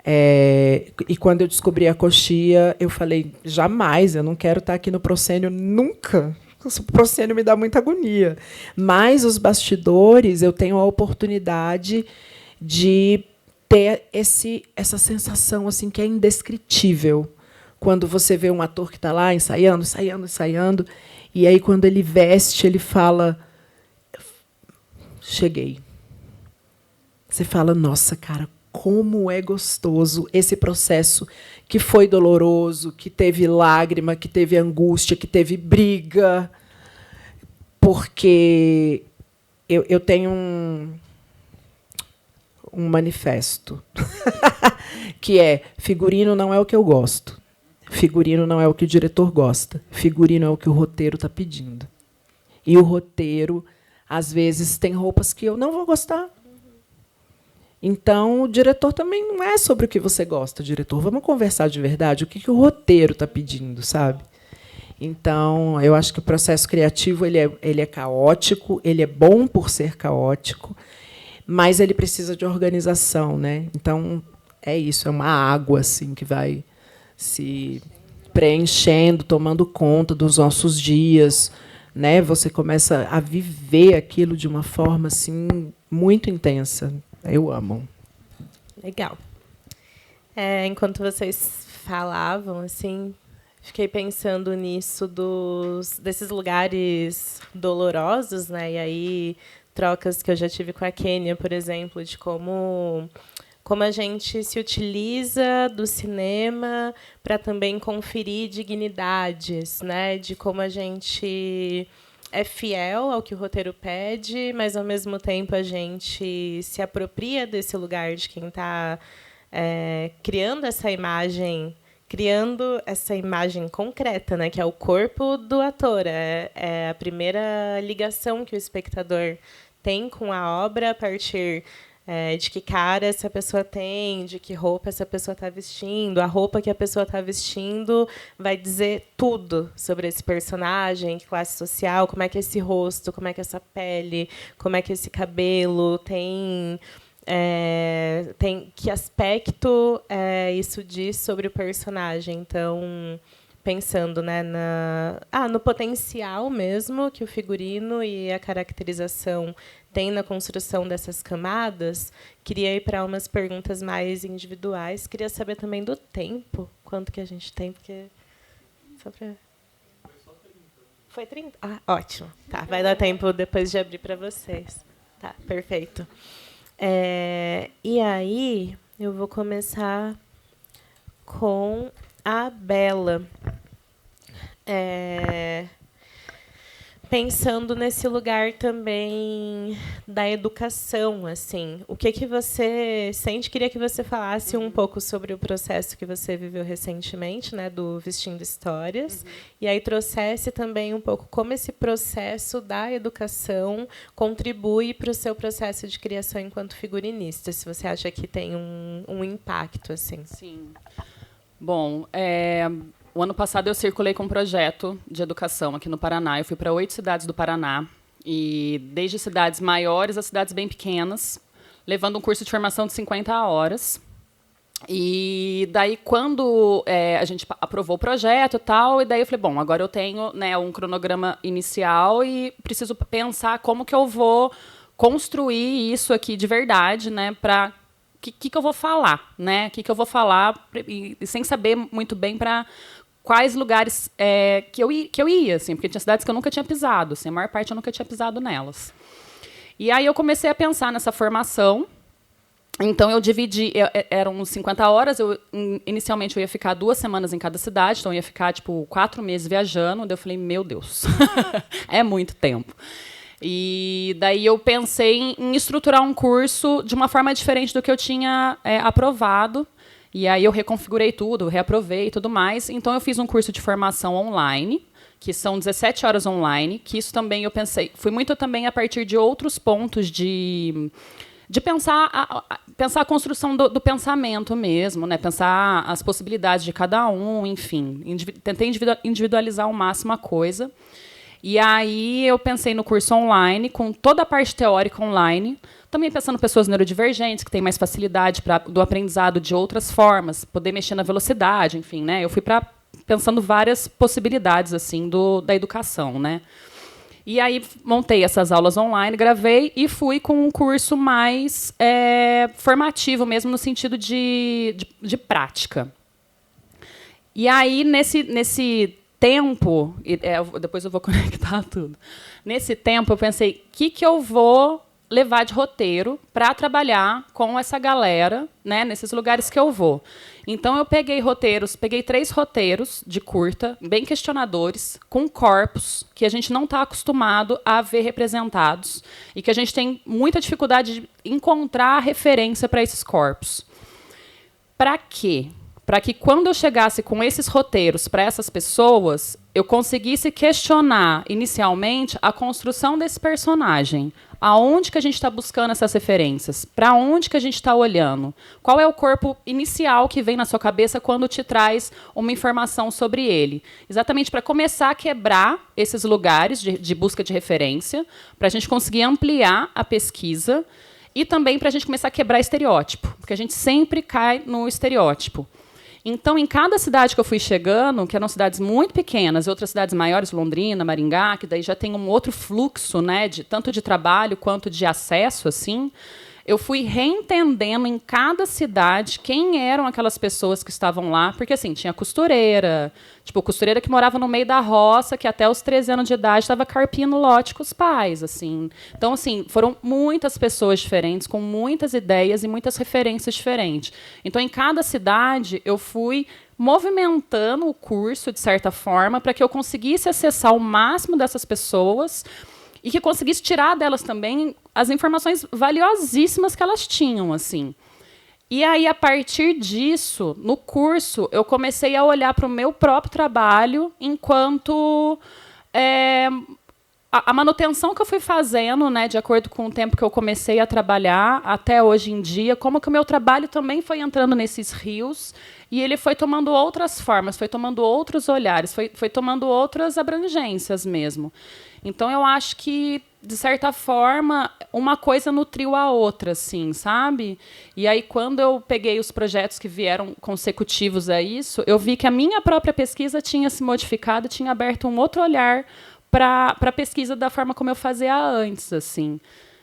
e quando eu descobri a coxia, eu falei, jamais, eu não quero estar aqui no proscênio nunca. O proscênio me dá muita agonia. Mas os bastidores, eu tenho a oportunidade de ter essa sensação assim que é indescritível quando você vê um ator que está lá ensaiando, e aí, quando ele veste, ele fala: cheguei. Você fala: nossa, cara, como é gostoso esse processo que foi doloroso, que teve lágrima, que teve angústia, que teve briga. Porque eu tenho um manifesto que é: figurino não é o que eu gosto, figurino não é o que o diretor gosta, figurino é o que o roteiro está pedindo. E o roteiro, às vezes, tem roupas que eu não vou gostar. Então, o diretor também não é sobre o que você gosta, diretor. Vamos conversar de verdade, o que o roteiro está pedindo, sabe? Então, eu acho que o processo criativo ele é caótico, ele é bom por ser caótico, mas ele precisa de organização, né? Então, é isso, é uma água assim que vai se preenchendo, tomando conta dos nossos dias, né? Você começa a viver aquilo de uma forma assim muito intensa. Eu amo. Legal. Enquanto vocês falavam, assim, fiquei pensando nisso desses lugares dolorosos, né? E aí trocas que eu já tive com a Kênia, por exemplo, de como a gente se utiliza do cinema para também conferir dignidades, né? De como a gente é fiel ao que o roteiro pede, mas, ao mesmo tempo, a gente se apropria desse lugar de quem está criando essa imagem concreta, né, que é o corpo do ator. É a primeira ligação que o espectador tem com a obra a partir de que cara essa pessoa tem, de que roupa essa pessoa está vestindo. A roupa que a pessoa está vestindo vai dizer tudo sobre esse personagem, classe social, como é que é esse rosto, como é que é essa pele, como é que é esse cabelo, tem que aspecto isso diz sobre o personagem. Então, pensando, né, no potencial mesmo que o figurino e a caracterização tem na construção dessas camadas, queria ir para umas perguntas mais individuais. Queria saber também do tempo, quanto que a gente tem, porque só para... Foi 30? Ah, ótimo. Tá, vai dar tempo depois de abrir para vocês. Tá, perfeito. E aí, eu vou começar com a Bela. Pensando nesse lugar também da educação, assim, o que você sente? Queria que você falasse um pouco sobre o processo que você viveu recentemente, né, do Vestindo Histórias, e aí trouxesse também um pouco como esse processo da educação contribui para o seu processo de criação enquanto figurinista, se você acha que tem um impacto, assim. Sim. Bom, o ano passado eu circulei com um projeto de educação aqui no Paraná. Eu fui para 8 cidades do Paraná, e desde cidades maiores a cidades bem pequenas, levando um curso de formação de 50 horas. E daí, quando a gente aprovou o projeto e tal, e daí eu falei, bom, agora eu tenho, né, um cronograma inicial e preciso pensar como que eu vou construir isso aqui de verdade, né, para que eu vou falar, né? Que eu vou falar, e sem saber muito bem para quais lugares que eu ia, assim, porque tinha cidades que eu nunca tinha pisado, assim, a maior parte eu nunca tinha pisado nelas. E aí eu comecei a pensar nessa formação. Então eu dividi, eram 50 horas, inicialmente eu ia ficar 2 semanas em cada cidade, então eu ia ficar tipo 4 meses viajando. Daí eu falei, meu Deus, é muito tempo. E daí eu pensei em estruturar um curso de uma forma diferente do que eu tinha aprovado. E aí eu reconfigurei tudo, reaprovei e tudo mais. Então eu fiz um curso de formação online, que são 17 horas online, que isso também eu pensei, fui muito também a partir de outros pontos de pensar a construção do pensamento mesmo, né? Pensar as possibilidades de cada um, enfim. Tentei individualizar ao máximo a coisa. E aí eu pensei no curso online, com toda a parte teórica online, também pensando em pessoas neurodivergentes, que têm mais facilidade do aprendizado de outras formas, poder mexer na velocidade, enfim, né? Eu fui pensando várias possibilidades assim da educação, né? E aí montei essas aulas online, gravei e fui com um curso mais formativo mesmo, no sentido de prática. E aí, nesse tempo, depois eu vou conectar tudo. Nesse tempo, eu pensei, o que eu vou levar de roteiro para trabalhar com essa galera, né, nesses lugares que eu vou. Então, eu peguei 3 roteiros de curta, bem questionadores, com corpos que a gente não está acostumado a ver representados e que a gente tem muita dificuldade de encontrar referência para esses corpos. Para quê? Para que, quando eu chegasse com esses roteiros para essas pessoas, eu conseguisse questionar, inicialmente, a construção desse personagem. Aonde que a gente está buscando essas referências? Para onde que a gente está olhando? Qual é o corpo inicial que vem na sua cabeça quando te traz uma informação sobre ele? Exatamente para começar a quebrar esses lugares de busca de referência, para a gente conseguir ampliar a pesquisa e também para a gente começar a quebrar estereótipo, porque a gente sempre cai no estereótipo. Então, em cada cidade que eu fui chegando, que eram cidades muito pequenas, e outras cidades maiores, Londrina, Maringá, que daí já tem um outro fluxo, né, tanto de trabalho quanto de acesso, assim, eu fui reentendendo em cada cidade quem eram aquelas pessoas que estavam lá, porque assim, tinha costureira, tipo, costureira que morava no meio da roça, que até os 13 anos de idade estava carpindo lote com os pais, assim. Então, assim, foram muitas pessoas diferentes, com muitas ideias e muitas referências diferentes. Então, em cada cidade, eu fui movimentando o curso, de certa forma, para que eu conseguisse acessar o máximo dessas pessoas e que conseguisse tirar delas também as informações valiosíssimas que elas tinham, assim. E aí, a partir disso, no curso, eu comecei a olhar para o meu próprio trabalho enquanto a manutenção que eu fui fazendo, né, de acordo com o tempo que eu comecei a trabalhar até hoje em dia, como que o meu trabalho também foi entrando nesses rios e ele foi tomando outras formas, foi tomando outros olhares, foi tomando outras abrangências mesmo. Então, eu acho que, de certa forma, uma coisa nutriu a outra, assim, sabe? E aí, quando eu peguei os projetos que vieram consecutivos a isso, eu vi que a minha própria pesquisa tinha se modificado, tinha aberto um outro olhar para a pesquisa da forma como eu fazia antes, assim.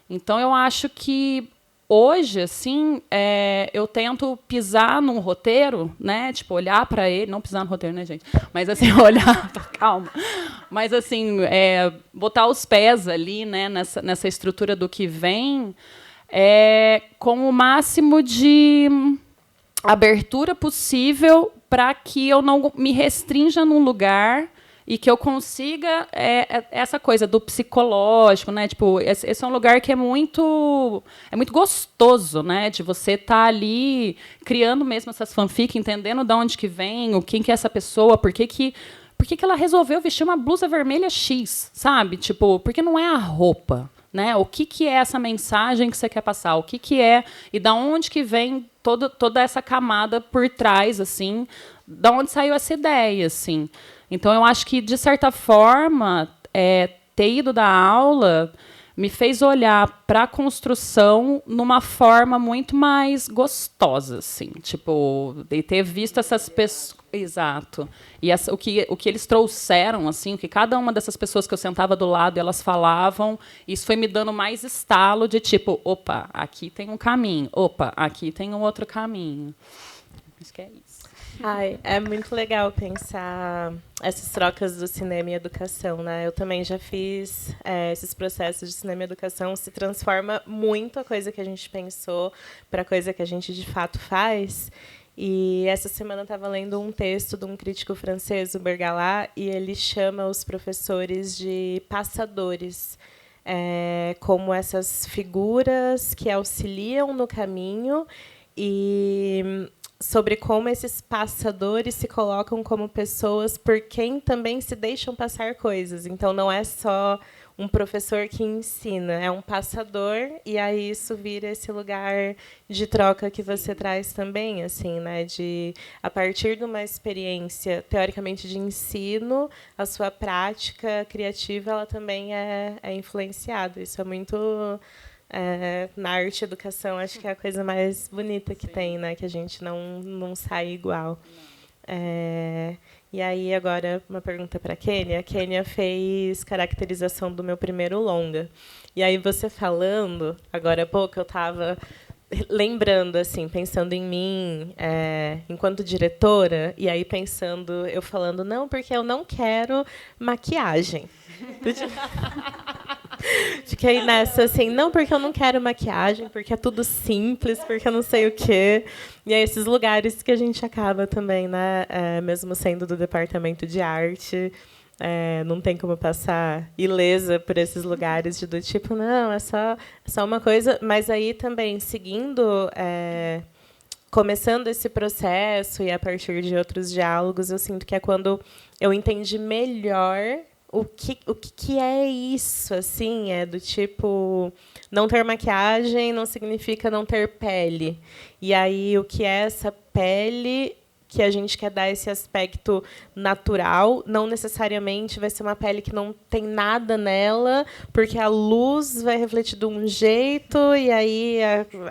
Então, eu acho que hoje, assim, eu tento pisar num roteiro, né? Tipo, olhar para ele, não pisar no roteiro, né, gente? Mas assim, olhar, calma. Mas assim, botar os pés ali, né, nessa estrutura do que vem, com o máximo de abertura possível para que eu não me restrinja num lugar e que eu consiga essa coisa do psicológico, né? Tipo, esse é um lugar que é muito gostoso, né? De você estar ali criando mesmo essas fanfic, entendendo de onde que vem, quem que é essa pessoa, por que ela resolveu vestir uma blusa vermelha X, sabe? Tipo, porque não é a roupa, né? O que é essa mensagem que você quer passar? O que é e da onde que vem toda essa camada por trás, assim? Da onde saiu essa ideia, assim? Então, eu acho que, de certa forma, ter ido da aula me fez olhar para a construção numa forma muito mais gostosa, assim, tipo, de ter visto essas pessoas. Exato. E o que eles trouxeram, assim, o que cada uma dessas pessoas que eu sentava do lado elas falavam, isso foi me dando mais estalo de tipo, opa, aqui tem um caminho, opa, aqui tem um outro caminho. Acho que é isso. Ai, é muito legal pensar essas trocas do cinema e educação, né? Eu também já fiz esses processos de cinema e educação, se transforma muito a coisa que a gente pensou para a coisa que a gente de fato faz. E essa semana eu estava lendo um texto de um crítico francês, o Bergalat, e ele chama os professores de passadores, como essas figuras que auxiliam no caminho e sobre como esses passadores se colocam como pessoas por quem também se deixam passar coisas. Então, não é só um professor que ensina, é um passador, e aí isso vira esse lugar de troca que você traz também, assim, né? De, a partir de uma experiência, teoricamente, de ensino, a sua prática criativa ela também é influenciada. Isso é muito... na arte e educação, acho que é a coisa mais bonita que tem, né? Que a gente não sai igual. E aí, agora, uma pergunta para a Kênia. A Kênia fez caracterização do meu primeiro longa. E aí, você falando, agora há pouco, eu estava lembrando, assim, pensando em mim, enquanto diretora, e aí pensando, eu falando, não, porque eu não quero maquiagem. Fiquei nessa, assim, não, porque eu não quero maquiagem, porque é tudo simples, porque eu não sei o quê. E é esses lugares que a gente acaba também, né? Mesmo sendo do departamento de arte, não tem como passar ilesa por esses lugares do tipo, não, é só uma coisa. Mas aí também, seguindo, começando esse processo e a partir de outros diálogos, eu sinto que é quando eu entendi melhor o que é isso, assim, do tipo, não ter maquiagem não significa não ter pele. E aí, o que é essa pele que a gente quer dar esse aspecto natural, não necessariamente vai ser uma pele que não tem nada nela, porque a luz vai refletir de um jeito, e aí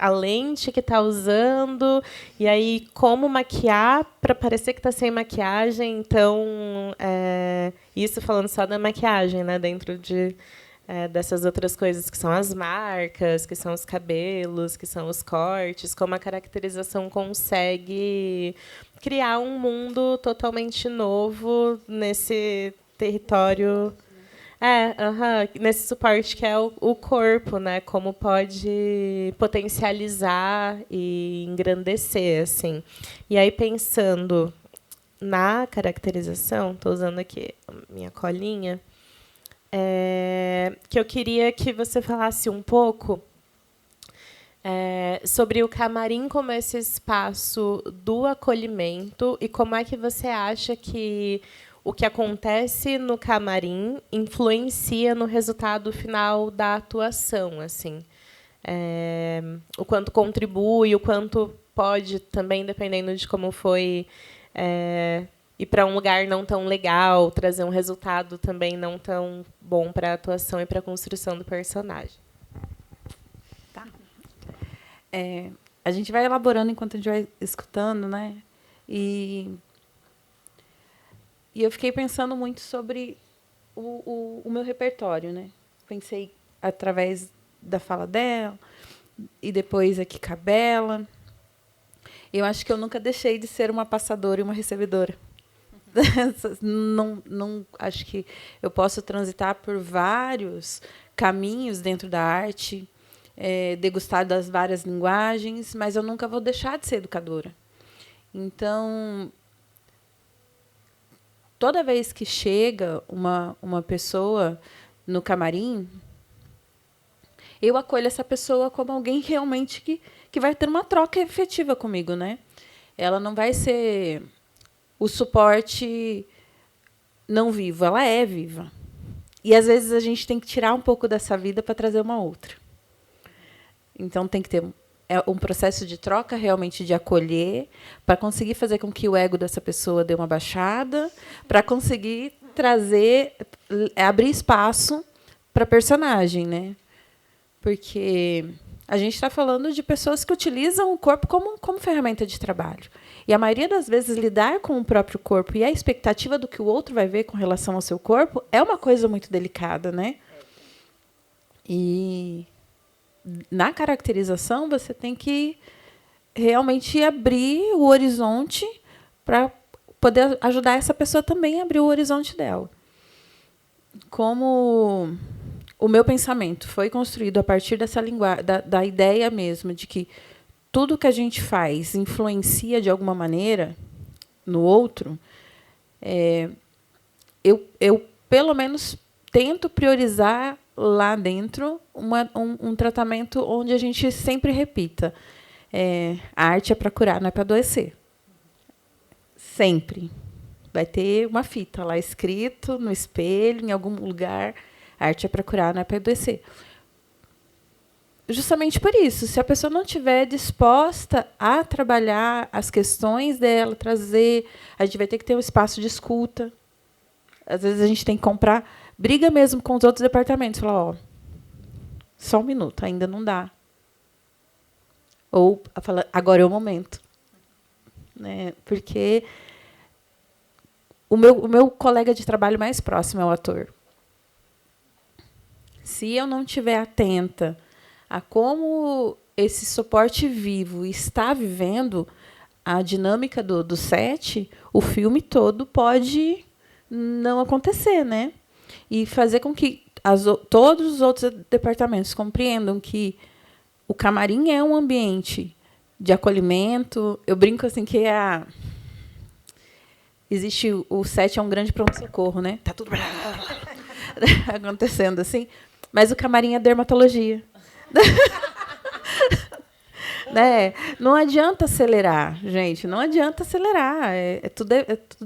a lente que está usando, e aí como maquiar para parecer que está sem maquiagem. Então, isso falando só da maquiagem, né, dentro dessas outras coisas que são as marcas, que são os cabelos, que são os cortes, como a caracterização consegue criar um mundo totalmente novo nesse território, nesse suporte que é o corpo, né? Como pode potencializar e engrandecer, assim. E aí, pensando na caracterização, estou usando aqui a minha colinha, que eu queria que você falasse um pouco sobre o camarim como esse espaço do acolhimento e como é que você acha que o que acontece no camarim influencia no resultado final da atuação, assim. O quanto contribui, o quanto pode, também, dependendo de como foi, ir para um lugar não tão legal, trazer um resultado também não tão bom para a atuação e para a construção do personagem. Tá. A gente vai elaborando enquanto a gente vai escutando, né? E eu fiquei pensando muito sobre o meu repertório, né? Pensei através da fala dela e depois aqui com a Bela. Eu acho que eu nunca deixei de ser uma passadora e uma recebedora. Não acho que eu posso transitar por vários caminhos dentro da arte, degustar das várias linguagens, mas eu nunca vou deixar de ser educadora. Então, toda vez que chega uma pessoa no camarim, eu acolho essa pessoa como alguém realmente que vai ter uma troca efetiva comigo, né? Ela não vai ser o suporte não vivo, ela é viva. E, às vezes, a gente tem que tirar um pouco dessa vida para trazer uma outra. Então, tem que ter um processo de troca, realmente, de acolher, para conseguir fazer com que o ego dessa pessoa dê uma baixada, para conseguir trazer, abrir espaço para a personagem, né? Porque a gente está falando de pessoas que utilizam o corpo como ferramenta de trabalho. E, a maioria das vezes, lidar com o próprio corpo e a expectativa do que o outro vai ver com relação ao seu corpo é uma coisa muito delicada, né? E, na caracterização, você tem que realmente abrir o horizonte para poder ajudar essa pessoa também a abrir o horizonte dela. Como o meu pensamento foi construído a partir dessa linguagem, da ideia mesmo de que tudo que a gente faz influencia de alguma maneira no outro, eu pelo menos tento priorizar lá dentro um tratamento onde a gente sempre repita: a arte é para curar, não é para adoecer. Sempre. Vai ter uma fita lá escrito no espelho, em algum lugar: a arte é para curar, não é para adoecer. Justamente por isso, se a pessoa não estiver disposta a trabalhar as questões dela, trazer, a gente vai ter que ter um espaço de escuta. Às vezes a gente tem que comprar briga mesmo com os outros departamentos, falar, só um minuto, ainda não dá. Ou falar, agora é o momento, né? Porque o meu colega de trabalho mais próximo é o ator. Se eu não estiver atenta a como esse suporte vivo está vivendo a dinâmica do set, o filme todo pode não acontecer, né? E fazer com que todos os outros departamentos compreendam que o camarim é um ambiente de acolhimento. Eu brinco assim que existe o set é um grande pronto-socorro, né? Tá tudo acontecendo assim, mas o camarim é dermatologia. Né? Não adianta acelerar, gente. Não adianta acelerar. Tudo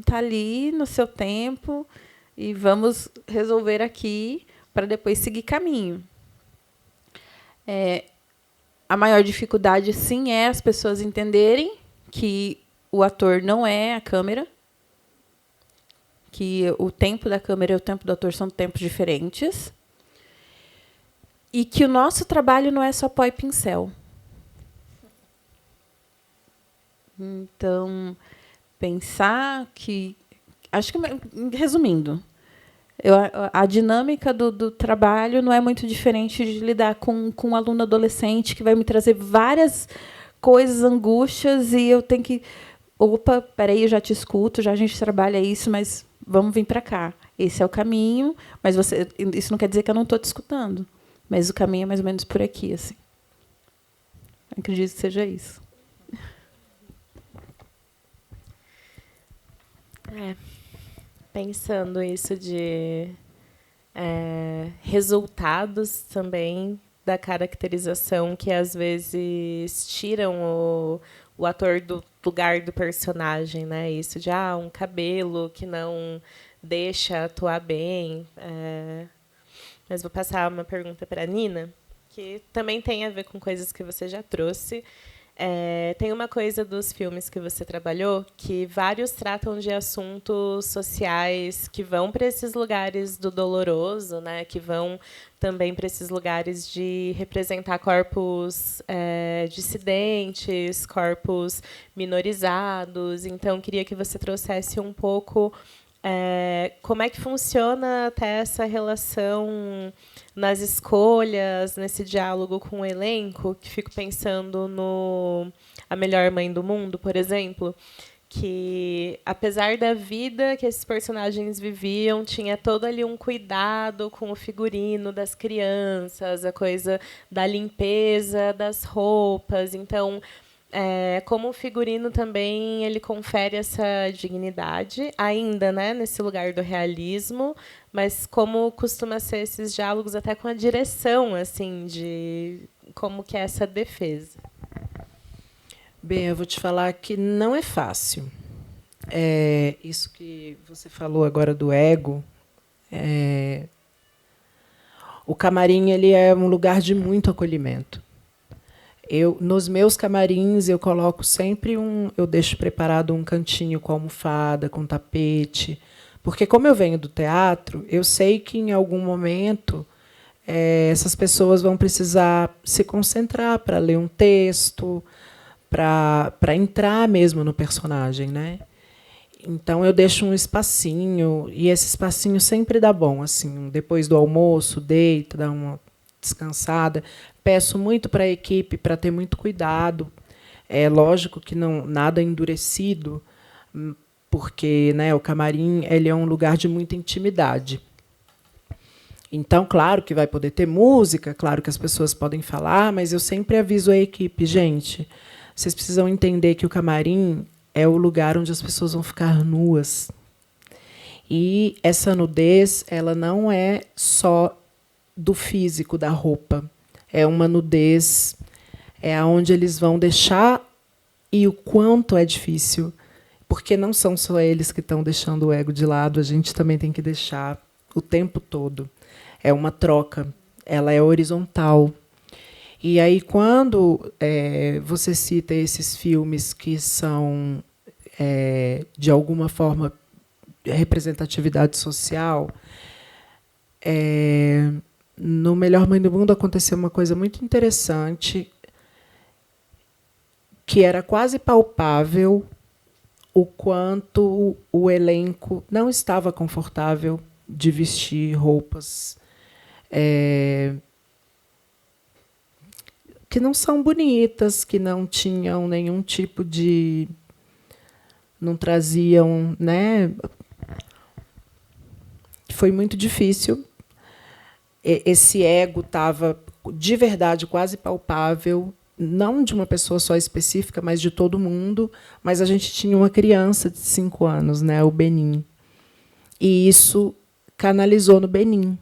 tá ali no seu tempo e vamos resolver aqui para depois seguir caminho. A maior dificuldade, sim, é as pessoas entenderem que o ator não é a câmera, que o tempo da câmera e o tempo do ator são tempos diferentes, e que o nosso trabalho não é só pó e pincel. Então, pensar que... Acho que, resumindo, a dinâmica do trabalho não é muito diferente de lidar com um aluno adolescente que vai me trazer várias coisas, angústias, e eu tenho que... Opa, peraí, eu já te escuto, já a gente trabalha isso, mas vamos vir para cá. Esse é o caminho, mas isso não quer dizer que eu não estou te escutando, mas o caminho é mais ou menos por aqui, assim. Acredito que seja isso. Pensando isso de resultados também da caracterização que às vezes tiram o ator do lugar do personagem, né? Isso de um cabelo que não deixa atuar bem. Mas vou passar uma pergunta para a Nina, que também tem a ver com coisas que você já trouxe. Tem uma coisa dos filmes que você trabalhou que vários tratam de assuntos sociais que vão para esses lugares do doloroso, né? Que vão também para esses lugares de representar corpos dissidentes, corpos minorizados. Então, queria que você trouxesse um pouco como é que funciona até essa relação nas escolhas, nesse diálogo com o elenco, que fico pensando no A Melhor Mãe do Mundo, por exemplo, que, apesar da vida que esses personagens viviam, tinha todo ali um cuidado com o figurino das crianças, a coisa da limpeza das roupas. Então, como o figurino também ele confere essa dignidade, ainda, né, nesse lugar do realismo, mas como costuma ser esses diálogos até com a direção, assim, de como que é essa defesa. Bem, eu vou te falar que não é fácil. Isso que você falou agora do ego, o camarim ele é um lugar de muito acolhimento. Nos meus camarins, eu coloco sempre eu deixo preparado um cantinho com almofada, com tapete, porque, como eu venho do teatro, eu sei que, em algum momento, essas pessoas vão precisar se concentrar para ler um texto, para entrar mesmo no personagem, né? Então, eu deixo um espacinho, e esse espacinho sempre dá bom. Assim, depois do almoço, deito, dá uma descansada. Peço muito para a equipe para ter muito cuidado. É lógico que nada endurecido, porque, né, o camarim ele é um lugar de muita intimidade. Então, claro que vai poder ter música, claro que as pessoas podem falar, mas eu sempre aviso a equipe, gente, vocês precisam entender que o camarim é o lugar onde as pessoas vão ficar nuas. E essa nudez, ela não é só do físico, da roupa. É uma nudez, onde eles vão deixar, e o quanto é difícil, porque não são só eles que estão deixando o ego de lado, a gente também tem que deixar o tempo todo. É uma troca, ela é horizontal. E aí, quando você cita esses filmes que são, de alguma forma, representatividade social, no Melhor Mãe do Mundo aconteceu uma coisa muito interessante, que era quase palpável o quanto o elenco não estava confortável de vestir roupas que não são bonitas, que não tinham nenhum tipo de... não traziam, né? Foi muito difícil. Esse ego estava, de verdade, quase palpável, não de uma pessoa só específica, mas de todo mundo. Mas a gente tinha uma criança de 5 anos, né, o Benin. E isso canalizou no Benin.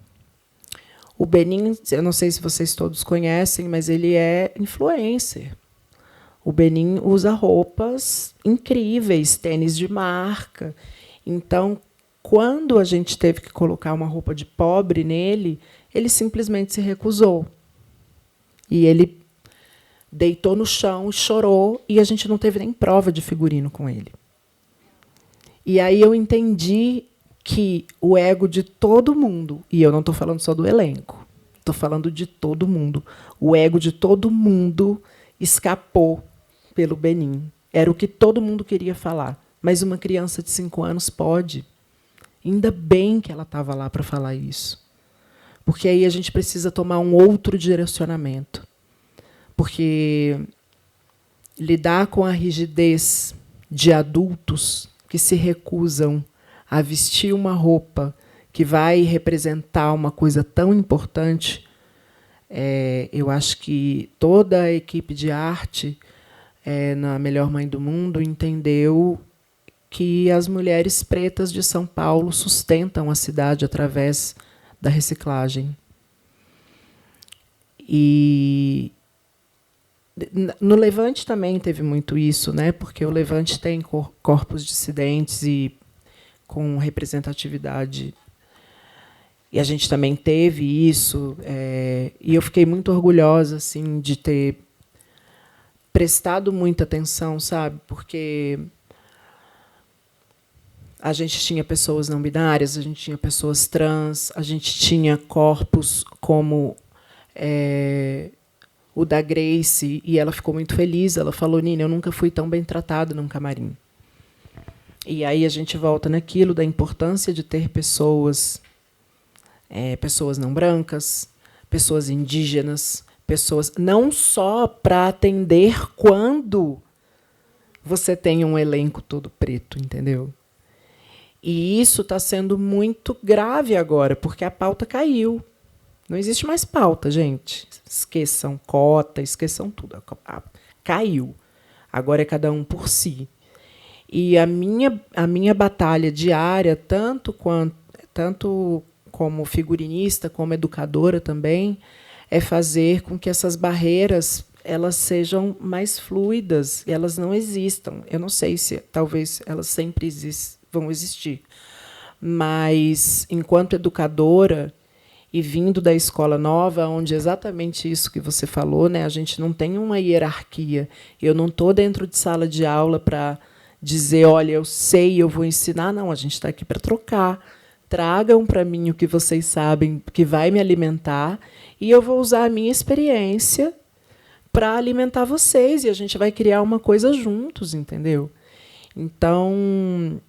O Benin, eu não sei se vocês todos conhecem, mas ele é influencer. O Benin usa roupas incríveis, tênis de marca. Então, quando a gente teve que colocar uma roupa de pobre nele, ele simplesmente se recusou. E ele deitou no chão, chorou, e a gente não teve nem prova de figurino com ele. E aí eu entendi que o ego de todo mundo, e eu não estou falando só do elenco, estou falando de todo mundo, o ego de todo mundo escapou pelo Benin. Era o que todo mundo queria falar. Mas uma criança de 5 anos pode. Ainda bem que ela estava lá para falar isso. Porque aí a gente precisa tomar um outro direcionamento. Porque lidar com a rigidez de adultos que se recusam a vestir uma roupa que vai representar uma coisa tão importante, eu acho que toda a equipe de arte, na Melhor Mãe do Mundo, entendeu que as mulheres pretas de São Paulo sustentam a cidade através da reciclagem. E no Levante também teve muito isso, né? Porque o Levante tem corpos dissidentes e com representatividade. E a gente também teve isso. E eu fiquei muito orgulhosa, assim, de ter prestado muita atenção, sabe? Porque a gente tinha pessoas não binárias, a gente tinha pessoas trans, a gente tinha corpos como o da Grace, e ela ficou muito feliz. Ela falou: Nina, eu nunca fui tão bem tratada num camarim. E aí a gente volta naquilo da importância de ter pessoas, pessoas não brancas, pessoas indígenas, pessoas não só para atender quando você tem um elenco todo preto, entendeu? E isso está sendo muito grave agora, porque a pauta caiu. Não existe mais pauta, gente. Esqueçam cota, esqueçam tudo. Caiu. Agora é cada um por si. E a minha batalha diária, tanto como figurinista, como educadora também, é fazer com que essas barreiras elas sejam mais fluidas, elas não existam. Eu não sei se talvez elas sempre vão existir. Mas, enquanto educadora, e vindo da escola nova, onde exatamente isso que você falou, né, a gente não tem uma hierarquia. Eu não estou dentro de sala de aula para dizer, olha, eu sei, eu vou ensinar. Não, a gente está aqui para trocar. Tragam para mim o que vocês sabem, que vai me alimentar, e eu vou usar a minha experiência para alimentar vocês, e a gente vai criar uma coisa juntos, entendeu? Então,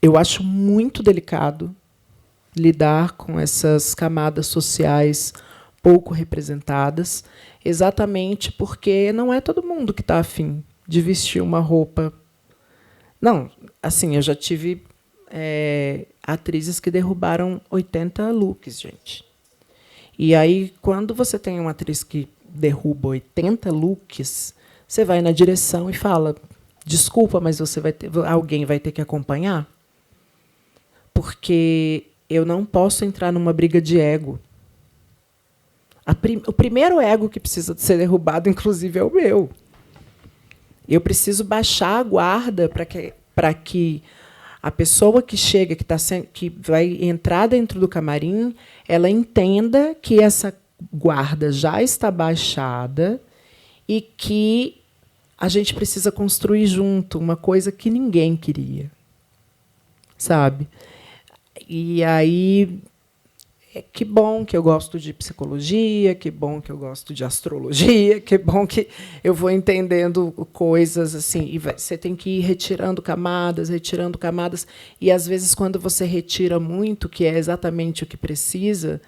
eu acho muito delicado lidar com essas camadas sociais pouco representadas, exatamente porque não é todo mundo que está afim de vestir uma roupa. Não, assim, eu já tive atrizes que derrubaram 80 looks, gente. E aí, quando você tem uma atriz que derruba 80 looks, você vai na direção e fala: desculpa, mas alguém vai ter que acompanhar? Porque eu não posso entrar numa briga de ego. O primeiro ego que precisa ser derrubado, inclusive, é o meu. Eu preciso baixar a guarda para que a pessoa que chega, que vai entrar dentro do camarim, ela entenda que essa guarda já está baixada e que a gente precisa construir junto uma coisa que ninguém queria, sabe? E aí, que bom que eu gosto de psicologia, que bom que eu gosto de astrologia, que bom que eu vou entendendo coisas assim. E você tem que ir retirando camadas, e às vezes, quando você retira muito, que é exatamente o que precisa,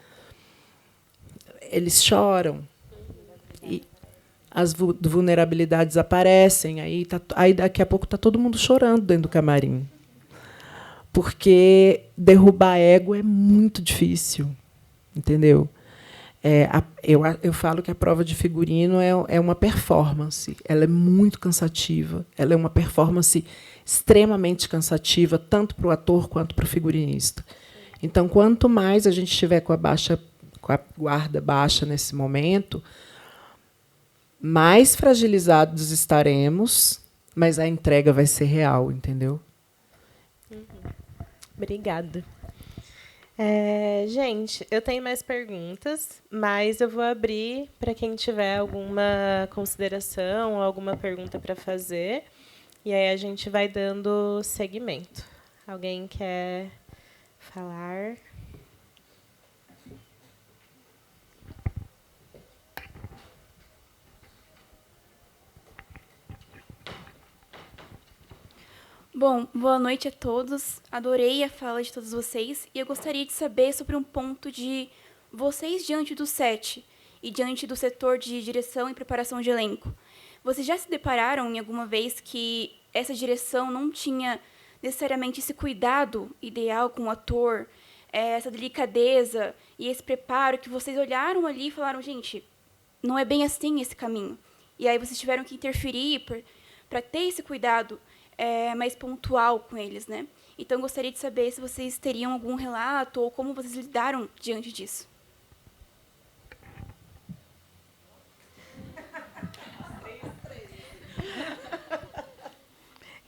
eles choram. E as vulnerabilidades aparecem, aí daqui a pouco está todo mundo chorando dentro do camarim. Porque derrubar ego é muito difícil, entendeu? Eu falo que a prova de figurino é uma performance. Ela é muito cansativa. Ela é uma performance extremamente cansativa, tanto para o ator quanto para o figurinista. Então, quanto mais a gente estiver com a guarda baixa nesse momento, mais fragilizados estaremos, mas a entrega vai ser real, entendeu? Obrigada. Gente, eu tenho mais perguntas, mas eu vou abrir para quem tiver alguma consideração ou alguma pergunta para fazer. E aí a gente vai dando seguimento. Alguém quer falar? Bom, boa noite a todos. Adorei a fala de todos vocês e eu gostaria de saber sobre um ponto de vocês diante do set e diante do setor de direção e preparação de elenco. Vocês já se depararam em alguma vez que essa direção não tinha necessariamente esse cuidado ideal com o ator, essa delicadeza e esse preparo que vocês olharam ali e falaram, gente, não é bem assim esse caminho. E aí vocês tiveram que interferir para ter esse cuidado mais pontual com eles, né? Então, gostaria de saber se vocês teriam algum relato ou como vocês lidaram diante disso.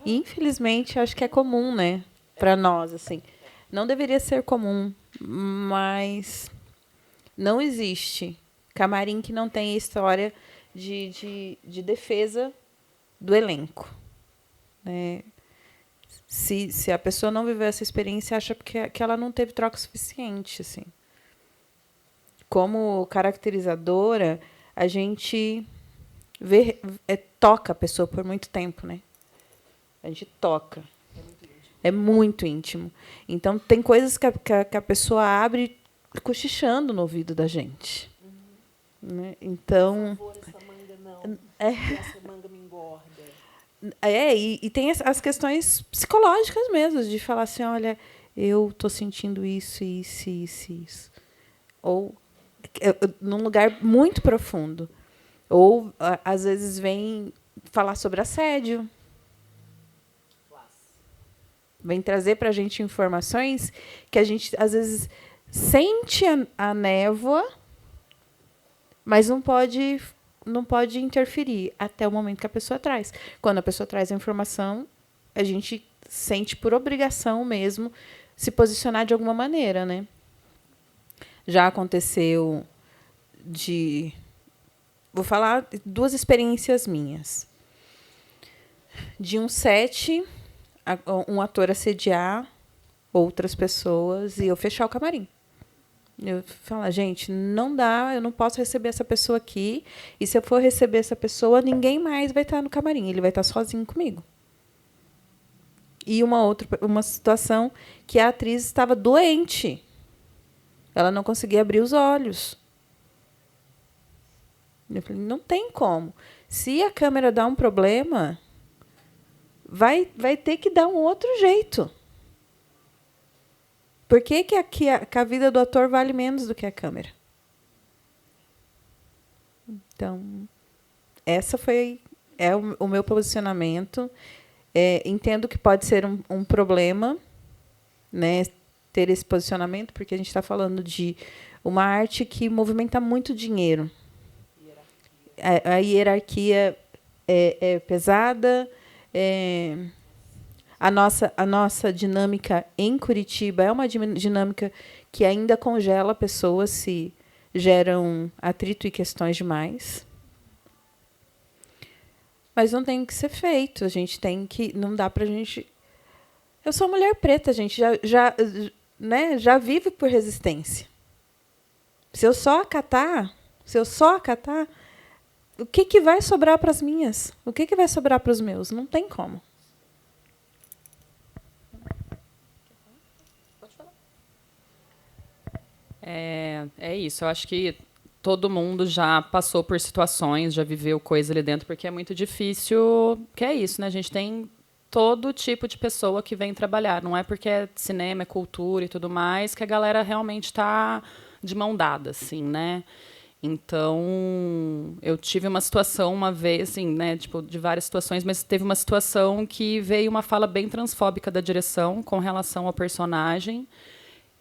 Infelizmente, acho que é comum, né? Para nós, assim. Não deveria ser comum, mas não existe camarim que não tenha história de defesa do elenco. Né? Se a pessoa não viveu essa experiência, acha que ela não teve troca suficiente. Assim. Como caracterizadora, a gente toca a pessoa por muito tempo, né? A gente toca. É muito íntimo. Então, tem coisas que a pessoa abre cochichando no ouvido da gente. Né? Então... Por favor, essa manga não. Essa manga me engorda. E tem as questões psicológicas mesmo, de falar assim, olha, eu estou sentindo isso. Ou num lugar muito profundo. Ou, às vezes, vem falar sobre assédio. Vem trazer para a gente informações que a gente, às vezes, sente a névoa, mas não pode interferir até o momento que a pessoa traz. Quando a pessoa traz a informação, a gente sente por obrigação mesmo se posicionar de alguma maneira, né? Já aconteceu vou falar 2 experiências minhas. De um set, um ator assediar outras pessoas e eu fechar o camarim. Eu falo, gente, não dá, eu não posso receber essa pessoa aqui. E se eu for receber essa pessoa, ninguém mais vai estar no camarim. Ele vai estar sozinho comigo. E uma situação que a atriz estava doente. Ela não conseguia abrir os olhos. Eu falei, não tem como. Se a câmera dá um problema, vai ter que dar um outro jeito. Por que a vida do ator vale menos do que a câmera? Então, essa é o meu posicionamento. Entendo que pode ser um problema, né, ter esse posicionamento, porque a gente está falando de uma arte que movimenta muito dinheiro. A hierarquia é pesada. A nossa dinâmica em Curitiba é uma dinâmica que ainda congela pessoas se geram atrito e questões demais. Mas não tem que ser feito. A gente tem que... Não dá para a gente... Eu sou mulher preta, gente. Já vivo por resistência. Se eu só acatar, o que vai sobrar para as minhas? O que vai sobrar para os meus? Não tem como. É isso. Eu acho que todo mundo já passou por situações, já viveu coisa ali dentro, porque é muito difícil, que é isso, né? A gente tem todo tipo de pessoa que vem trabalhar. Não é porque é cinema, é cultura e tudo mais, que a galera realmente está de mão dada, assim, né? Então, eu tive uma situação uma vez, assim, né, tipo, de várias situações, mas teve uma situação que veio uma fala bem transfóbica da direção com relação ao personagem,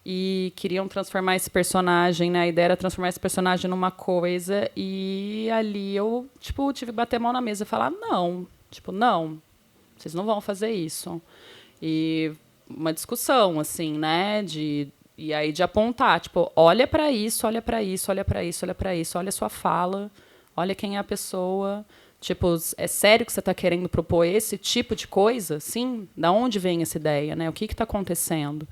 e queriam transformar esse personagem, né, a ideia era transformar esse personagem numa coisa, e ali eu, tipo, tive que bater a mão na mesa e falar, não, tipo, não, vocês não vão fazer isso. E uma discussão, assim, né, e aí de apontar, tipo, olha para isso, olha para isso, olha para isso, olha para isso, olha a sua fala, olha quem é a pessoa. Tipo, é sério que você está querendo propor esse tipo de coisa? Sim? Da onde vem essa ideia, né? O que está acontecendo?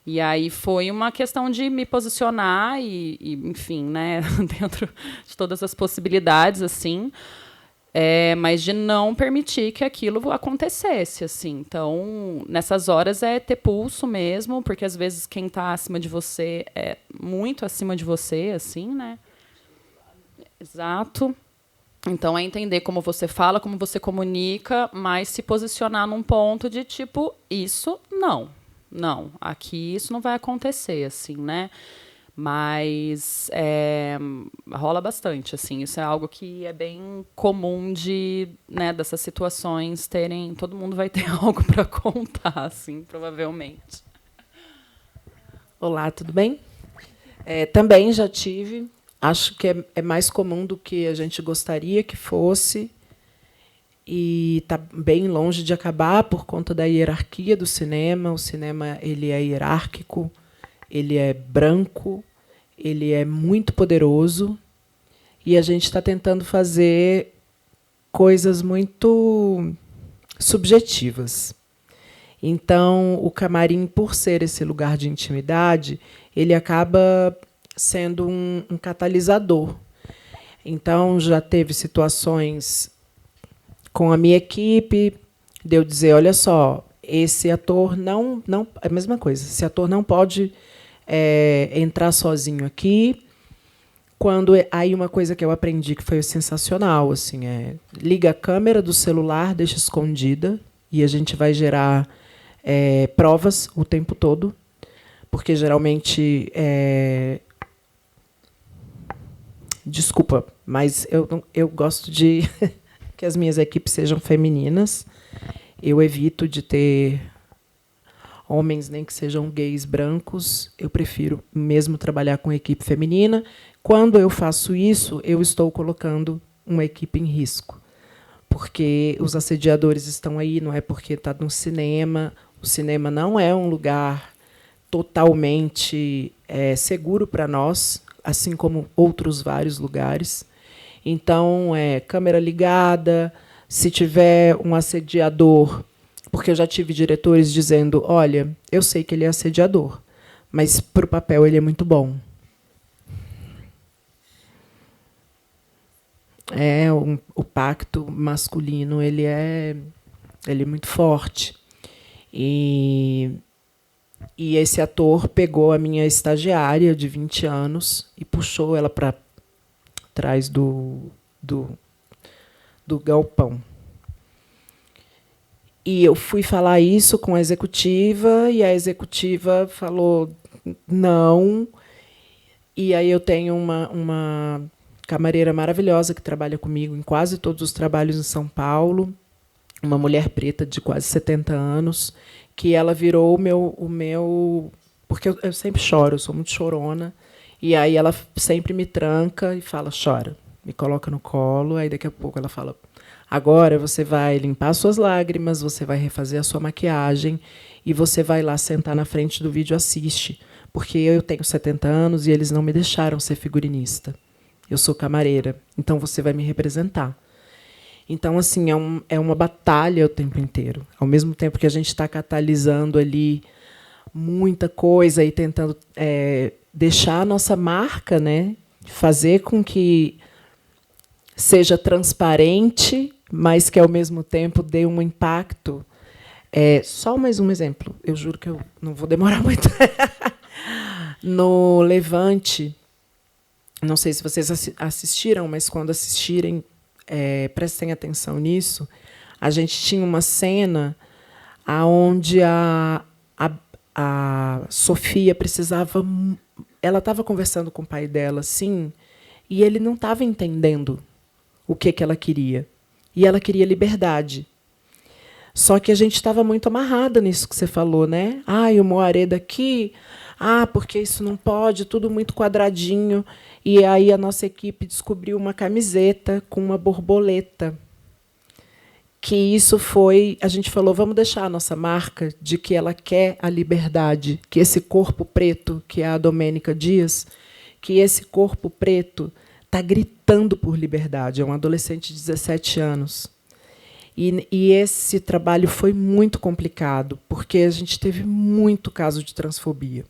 E aí foi uma questão de me posicionar e enfim, né, dentro de todas as possibilidades, assim, mas de não permitir que aquilo acontecesse, assim. Então, nessas horas é ter pulso mesmo, porque às vezes quem está acima de você é muito acima de você, assim, né? Exato. Então, é entender como você fala, como você comunica, mas se posicionar num ponto de tipo, isso não. Não, aqui isso não vai acontecer, assim, né? Mas rola bastante, assim. Isso é algo que é bem comum de, né, dessas situações terem. Todo mundo vai ter algo para contar, assim, provavelmente. Olá, tudo bem? Também já tive. Acho que é mais comum do que a gente gostaria que fosse. E está bem longe de acabar por conta da hierarquia do cinema. O cinema ele é hierárquico, ele é branco, ele é muito poderoso, e a gente está tentando fazer coisas muito subjetivas. Então, o camarim, por ser esse lugar de intimidade, ele acaba sendo um catalisador. Então, já teve situações com a minha equipe, de eu dizer, olha só, esse ator não é a mesma coisa, esse ator não pode entrar sozinho aqui. Aí uma coisa que eu aprendi que foi sensacional, assim, liga a câmera do celular, deixa escondida, e a gente vai gerar provas o tempo todo, porque geralmente desculpa, mas eu gosto de que as minhas equipes sejam femininas. Eu evito de ter homens, nem que sejam gays brancos. Eu prefiro mesmo trabalhar com equipe feminina. Quando eu faço isso, eu estou colocando uma equipe em risco, porque os assediadores estão aí, não é porque está no cinema. O cinema não é um lugar totalmente seguro para nós, assim como outros vários lugares. Então, câmera ligada. Se tiver um assediador, porque eu já tive diretores dizendo, olha, eu sei que ele é assediador, mas para o papel ele é muito bom. O pacto masculino ele é muito forte. E esse ator pegou a minha estagiária de 20 anos e puxou ela para trás do galpão. E eu fui falar isso com a executiva, e a executiva falou não. E aí eu tenho uma camareira maravilhosa que trabalha comigo em quase todos os trabalhos em São Paulo, uma mulher preta de quase 70 anos, que ela virou o meu... Porque eu sempre choro, eu sou muito chorona. E aí ela sempre me tranca e fala, chora, me coloca no colo. Aí daqui a pouco ela fala, agora você vai limpar suas lágrimas, você vai refazer a sua maquiagem e você vai lá sentar na frente do vídeo e assiste. Porque eu tenho 70 anos e eles não me deixaram ser figurinista. Eu sou camareira, então você vai me representar. Então, assim, é uma batalha o tempo inteiro. Ao mesmo tempo que a gente está catalisando ali muita coisa e tentando deixar a nossa marca, né? Fazer com que seja transparente, mas que, ao mesmo tempo, dê um impacto. Só mais um exemplo. Eu juro que eu não vou demorar muito. No Levante, não sei se vocês assistiram, mas quando assistirem, prestem atenção nisso. A gente tinha uma cena onde a Sofia precisava... Ela estava conversando com o pai dela, assim, e ele não estava entendendo o que ela queria. E ela queria liberdade. Só que a gente estava muito amarrada nisso que você falou, né? O moaré daqui, porque isso não pode, tudo muito quadradinho. E aí a nossa equipe descobriu uma camiseta com uma borboleta. Que isso foi... A gente falou, vamos deixar a nossa marca de que ela quer a liberdade, que esse corpo preto, que é a Domênica Dias, que esse corpo preto está gritando por liberdade. É um adolescente de 17 anos. E esse trabalho foi muito complicado, porque a gente teve muito caso de transfobia.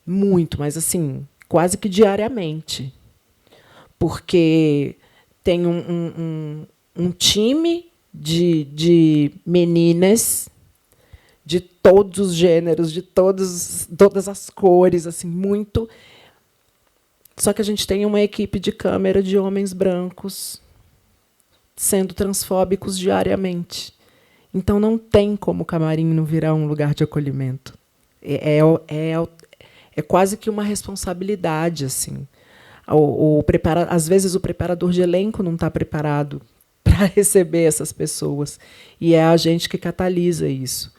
Muito, mas assim, quase que diariamente. Porque tem um time de meninas de todos os gêneros, de todas as cores, assim, muito. Só que a gente tem uma equipe de câmera de homens brancos sendo transfóbicos diariamente. Então, não tem como o camarim não virar um lugar de acolhimento. É quase que uma responsabilidade. Assim. Às vezes, o preparador de elenco não está preparado para receber essas pessoas. E é a gente que catalisa isso.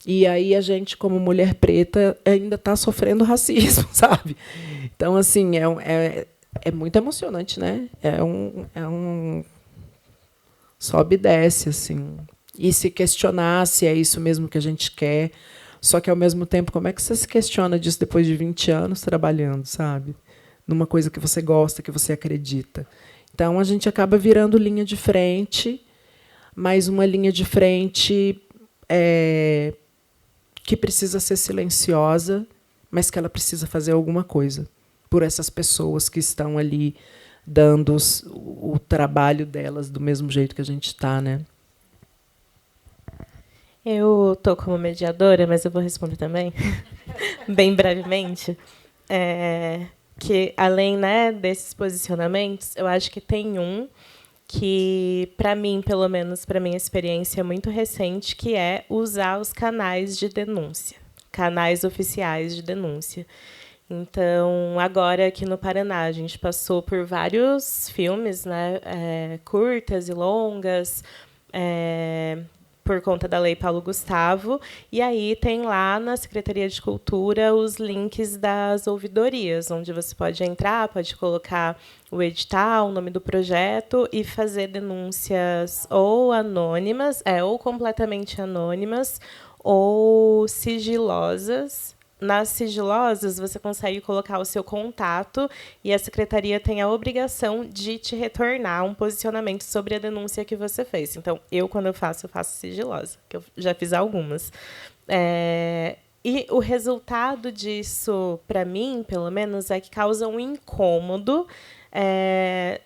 E aí a gente, como mulher preta, ainda está sofrendo racismo, sabe? Então, assim, é muito emocionante, né? É um sobe e desce, assim. E se questionar se é isso mesmo que a gente quer. Só que, ao mesmo tempo, como é que você se questiona disso depois de 20 anos trabalhando, sabe? Numa coisa que você gosta, que você acredita. Então, a gente acaba virando linha de frente, mas uma linha de frente que precisa ser silenciosa, mas que ela precisa fazer alguma coisa por essas pessoas que estão ali dando o trabalho delas do mesmo jeito que a gente está, né? Eu estou como mediadora, mas eu vou responder também, bem brevemente. Que, além, né, desses posicionamentos, eu acho que tem um que, para mim, pelo menos para minha experiência, é muito recente, que é usar os canais de denúncia, canais oficiais de denúncia. Então, agora, aqui no Paraná, a gente passou por vários filmes, né, curtas e longas, por conta da Lei Paulo Gustavo, e aí tem lá na Secretaria de Cultura os links das ouvidorias, onde você pode entrar, pode colocar o edital, o nome do projeto e fazer denúncias ou anônimas, ou completamente anônimas, ou sigilosas. Nas sigilosas, você consegue colocar o seu contato e a secretaria tem a obrigação de te retornar um posicionamento sobre a denúncia que você fez. Então, quando eu faço sigilosa, que eu já fiz algumas. E o resultado disso, para mim, pelo menos, é que causa um incômodo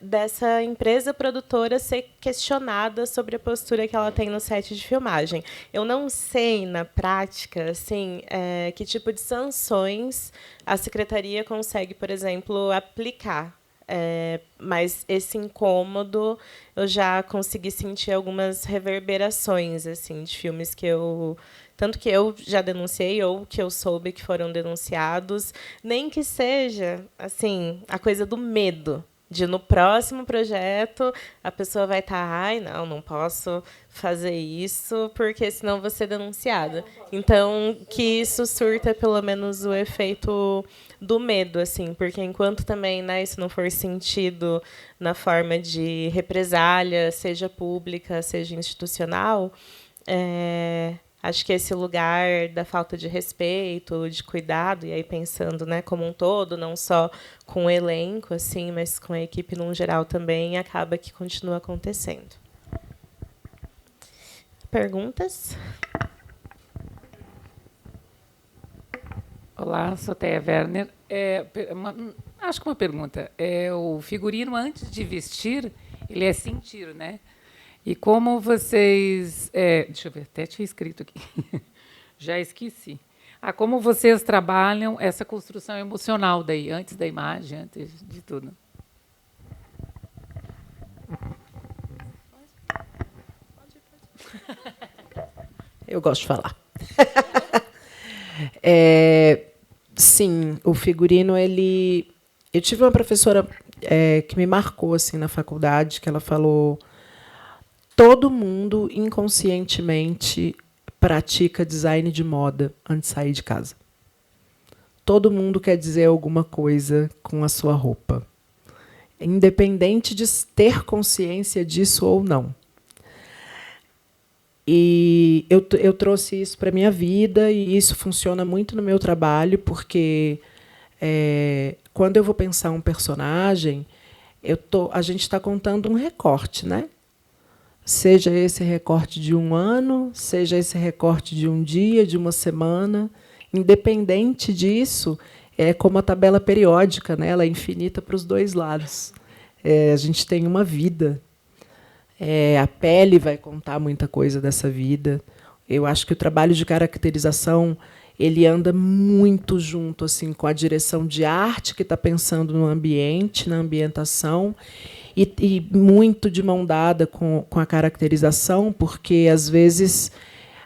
dessa empresa produtora ser questionada sobre a postura que ela tem no set de filmagem. Eu não sei, na prática, assim, que tipo de sanções a secretaria consegue, por exemplo, aplicar. Mas esse incômodo eu já consegui sentir algumas reverberações assim, de filmes que tanto que eu já denunciei ou que eu soube que foram denunciados, nem que seja assim a coisa do medo de no próximo projeto a pessoa vai estar, não posso fazer isso porque senão vou ser denunciada. Então, que isso surta pelo menos o efeito do medo, assim, porque enquanto também, né, isso não for sentido na forma de represália, seja pública, seja institucional, acho que esse lugar da falta de respeito, de cuidado, e aí pensando, né, como um todo, não só com o elenco, assim, mas com a equipe num geral também, acaba que continua acontecendo. Perguntas? Olá, sou Thea Werner. Acho que uma pergunta. O figurino, antes de vestir, ele é sentir, né? E como vocês... deixa eu ver, até tinha escrito aqui. Já esqueci. como vocês trabalham essa construção emocional daí, antes da imagem, antes de tudo. Eu gosto de falar. Sim, o figurino, ele... Eu tive uma professora que me marcou assim, na faculdade, que ela falou: todo mundo, inconscientemente, pratica design de moda antes de sair de casa. Todo mundo quer dizer alguma coisa com a sua roupa, independente de ter consciência disso ou não. E eu trouxe isso para a minha vida, e isso funciona muito no meu trabalho, porque quando eu vou pensar um personagem, a gente está contando um recorte, né? Seja esse recorte de um ano, seja esse recorte de um dia, de uma semana. Independente disso, é como a tabela periódica, né? Ela é infinita para os dois lados. A gente tem uma vida. A pele vai contar muita coisa dessa vida. Eu acho que o trabalho de caracterização ele anda muito junto assim, com a direção de arte, que está pensando no ambiente, na ambientação, e muito de mão dada com a caracterização, porque, às vezes,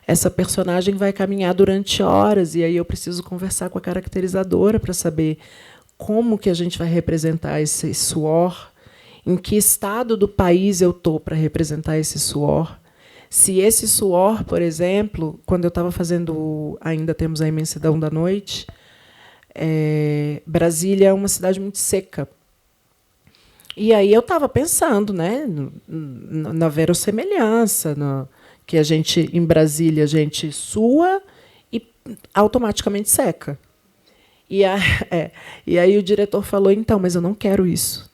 essa personagem vai caminhar durante horas, e aí eu preciso conversar com a caracterizadora para saber como que a gente vai representar esse suor, em que estado do país eu estou para representar esse suor. Se esse suor, por exemplo, quando eu estava fazendo Ainda Temos a Imensidão da Noite, Brasília é uma cidade muito seca. E aí eu estava pensando, né, na verossemelhança, que a gente, em Brasília, a gente sua e automaticamente seca. E aí o diretor falou: então, mas eu não quero isso.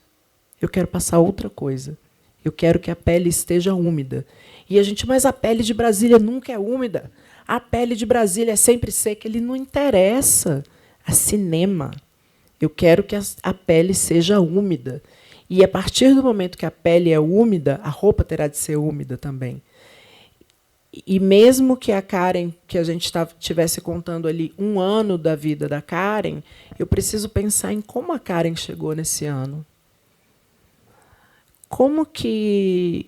Eu quero passar outra coisa. Eu quero que a pele esteja úmida. E a gente, mas a pele de Brasília nunca é úmida. A pele de Brasília é sempre seca. Ele não interessa. É cinema. Eu quero que a pele seja úmida. E, a partir do momento que a pele é úmida, a roupa terá de ser úmida também. E mesmo que a Karen, que a gente estivesse contando ali 1 ano da vida da Karen, eu preciso pensar em como a Karen chegou nesse ano. Como que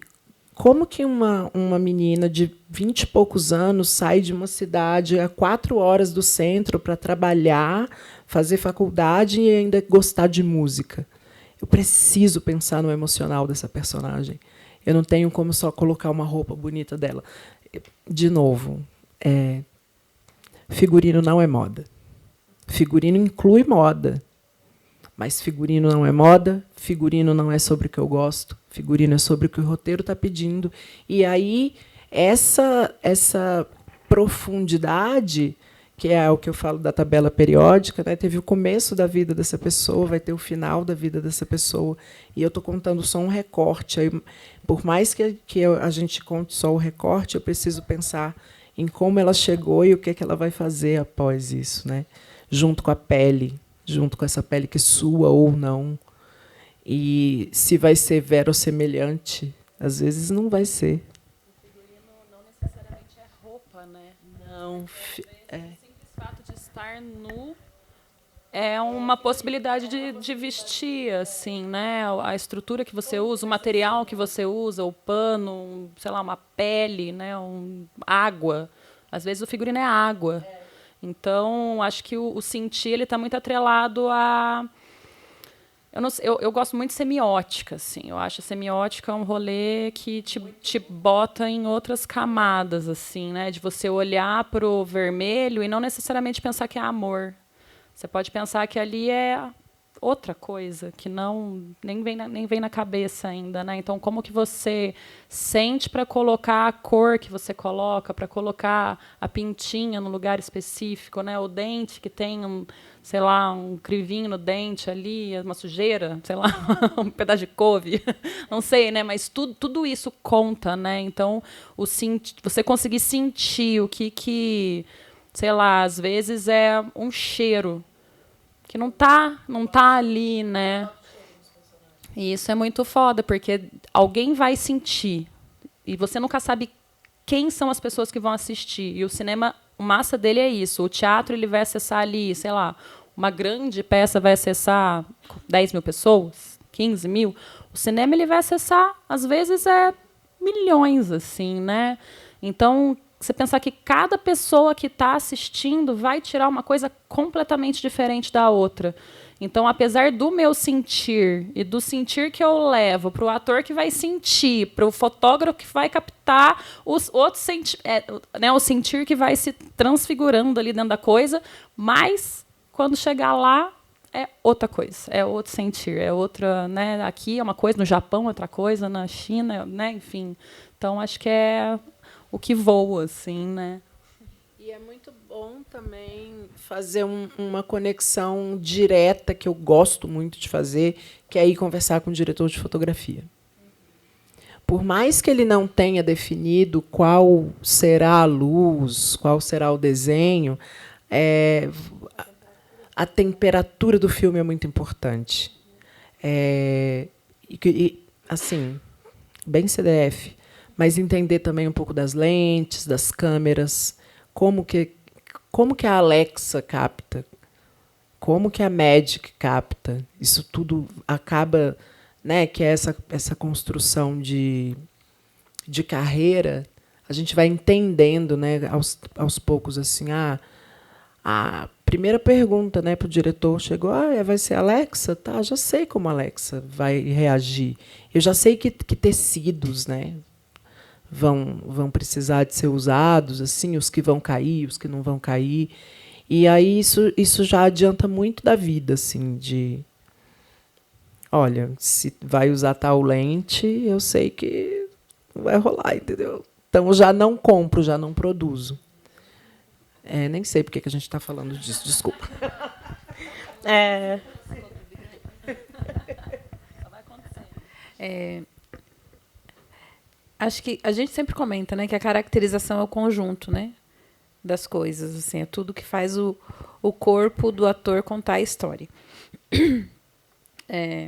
uma menina de 20 e poucos anos sai de uma cidade a 4 horas do centro para trabalhar, fazer faculdade e ainda gostar de música? Eu preciso pensar no emocional dessa personagem. Eu não tenho como só colocar uma roupa bonita dela. De novo, figurino não é moda. Figurino inclui moda. Mas figurino não é moda, figurino não é sobre o que eu gosto, figurino é sobre o que o roteiro está pedindo. E aí, essa profundidade, que é o que eu falo da tabela periódica, né? Teve o começo da vida dessa pessoa, vai ter o final da vida dessa pessoa, e eu estou contando só um recorte. Aí, por mais que a gente conte só o recorte, eu preciso pensar em como ela chegou e o que ela vai fazer após isso, né? Junto com a pele, junto com essa pele que sua ou não. E se vai ser verossemelhante, às vezes não vai ser. O figurino não necessariamente é roupa, né? Não. O simples fato de estar nu é uma possibilidade de vestir, assim, né? A estrutura que você usa, o material que você usa, o pano, sei lá, uma pele, né? Água. Às vezes o figurino é água. Então, acho que o sentir ele está muito atrelado a... Eu gosto muito de semiótica, assim. Eu acho a semiótica um rolê que te bota em outras camadas, assim, né? De você olhar para o vermelho e não necessariamente pensar que é amor. Você pode pensar que ali é outra coisa, que nem vem na cabeça ainda, né? Então, como que você sente para colocar a cor que você coloca, para colocar a pintinha no lugar específico, né? O dente que tem sei lá, um crivinho no dente ali, uma sujeira, sei lá, um pedaço de couve, não sei, né? Mas tudo isso conta, né? Então, você conseguir sentir o que, sei lá, às vezes é um cheiro que não tá ali, né? E isso é muito foda, porque alguém vai sentir. E você nunca sabe quem são as pessoas que vão assistir. E o cinema o massa dele é isso. O teatro ele vai acessar ali, sei lá, uma grande peça vai acessar 10 mil pessoas, 15 mil. O cinema ele vai acessar, às vezes, milhões, assim, né? Então, você pensar que cada pessoa que está assistindo vai tirar uma coisa completamente diferente da outra. Então, apesar do meu sentir e do sentir que eu levo para o ator que vai sentir, para o fotógrafo que vai captar os outros o sentir que vai se transfigurando ali dentro da coisa, mas quando chegar lá é outra coisa, é outro sentir, é outra, né? Aqui é uma coisa, no Japão é outra coisa, na China, né? Enfim. Então acho que é o que voa, assim, né? E é muito bom também fazer uma conexão direta, que eu gosto muito de fazer, que é ir conversar com o diretor de fotografia. Por mais que ele não tenha definido qual será a luz, qual será o desenho, a temperatura do filme é muito importante. Assim, bem CDF, mas entender também um pouco das lentes, das câmeras, como que a Alexa capta, como que a Magic capta. Isso tudo acaba, né, que é essa construção de carreira, a gente vai entendendo, né, aos poucos, assim, a primeira pergunta, né, para o diretor chegou, vai ser Alexa? Tá, já sei como a Alexa vai reagir. Eu já sei que tecidos, né, vão precisar de ser usados, assim, os que vão cair, os que não vão cair. E aí isso já adianta muito da vida, assim, de olha, se vai usar tal lente, eu sei que vai rolar, entendeu? Então eu já não compro, já não produzo. Nem sei por que a gente está falando disso, desculpa. Acho que a gente sempre comenta, né, que a caracterização é o conjunto, né, das coisas, assim, é tudo que faz o corpo do ator contar a história.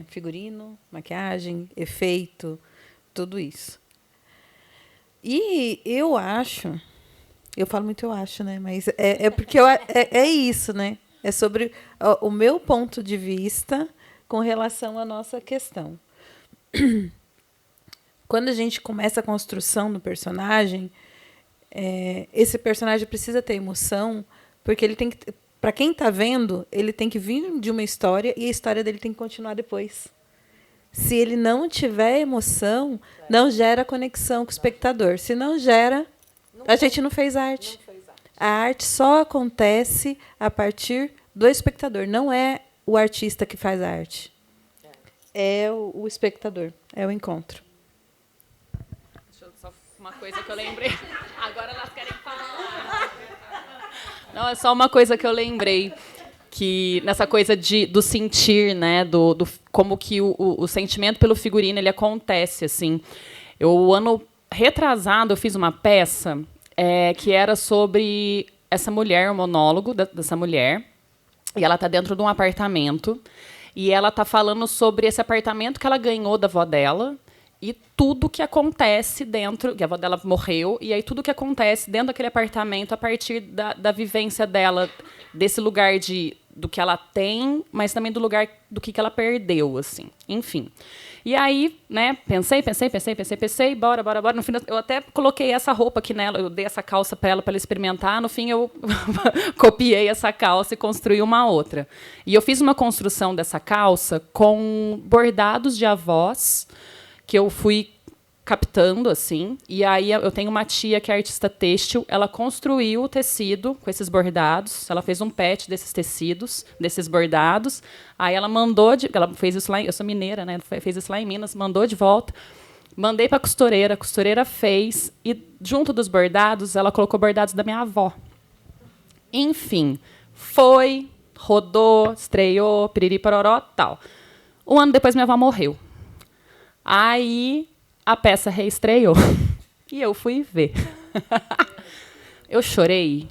Figurino, maquiagem, efeito, tudo isso. E eu acho, eu falo muito eu acho, né, mas porque é isso, né, é sobre o meu ponto de vista com relação à nossa questão. Quando a gente começa a construção do personagem, esse personagem precisa ter emoção, porque ele tem que, para quem está vendo, ele tem que vir de uma história e a história dele tem que continuar depois. Se ele não tiver emoção, não gera conexão com o espectador. Se não gera, a gente não fez arte. A arte só acontece a partir do espectador. Não é o artista que faz a arte. É o espectador, é o encontro. Só uma coisa que eu lembrei. Agora elas querem falar. Não, é só uma coisa que eu lembrei. Que nessa coisa do sentir, né, do como que o sentimento pelo figurino ele acontece, assim. O ano retrasado eu fiz uma peça que era sobre essa mulher, o monólogo dessa mulher, e ela está dentro de um apartamento e ela está falando sobre esse apartamento que ela ganhou da avó dela e tudo que acontece dentro, que a avó dela morreu, e aí tudo que acontece dentro daquele apartamento a partir da vivência dela, desse lugar do que ela tem, mas também do lugar do que ela perdeu, assim. Enfim. E aí, né, pensei, bora. No fim, eu até coloquei essa roupa aqui nela, eu dei essa calça para ela experimentar, no fim eu copiei essa calça e construí uma outra. E eu fiz uma construção dessa calça com bordados de avós, que eu fui captando, assim, e aí eu tenho uma tia que é artista têxtil, ela construiu o tecido com esses bordados, ela fez um patch desses tecidos, desses bordados, aí ela mandou, ela fez isso lá, eu sou mineira, né, fez isso lá em Minas, mandou de volta, mandei para a costureira fez, e junto dos bordados, ela colocou bordados da minha avó. Enfim, rodou, estreou, piriri, pororó, tal. Um ano depois, minha avó morreu. Aí a peça reestreou e eu fui ver. Eu chorei,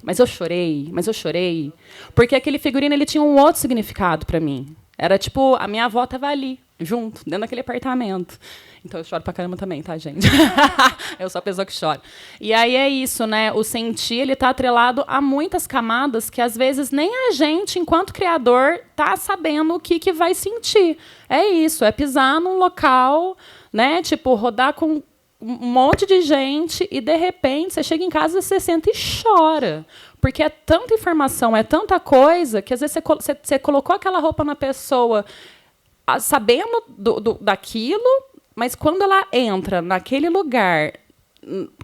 porque aquele figurino ele tinha um outro significado para mim. Era tipo, a minha avó estava ali, junto, dentro daquele apartamento. Então eu choro pra caramba também, tá, gente? Eu sou a pessoa que chora. E aí é isso, né? O sentir, ele tá atrelado a muitas camadas que às vezes nem a gente, enquanto criador, tá sabendo o que vai sentir. É isso, é pisar num local, né? Tipo, rodar com um monte de gente e de repente você chega em casa, você senta e chora. Porque é tanta informação, é tanta coisa que às vezes você colocou aquela roupa na pessoa sabendo daquilo, mas quando ela entra naquele lugar,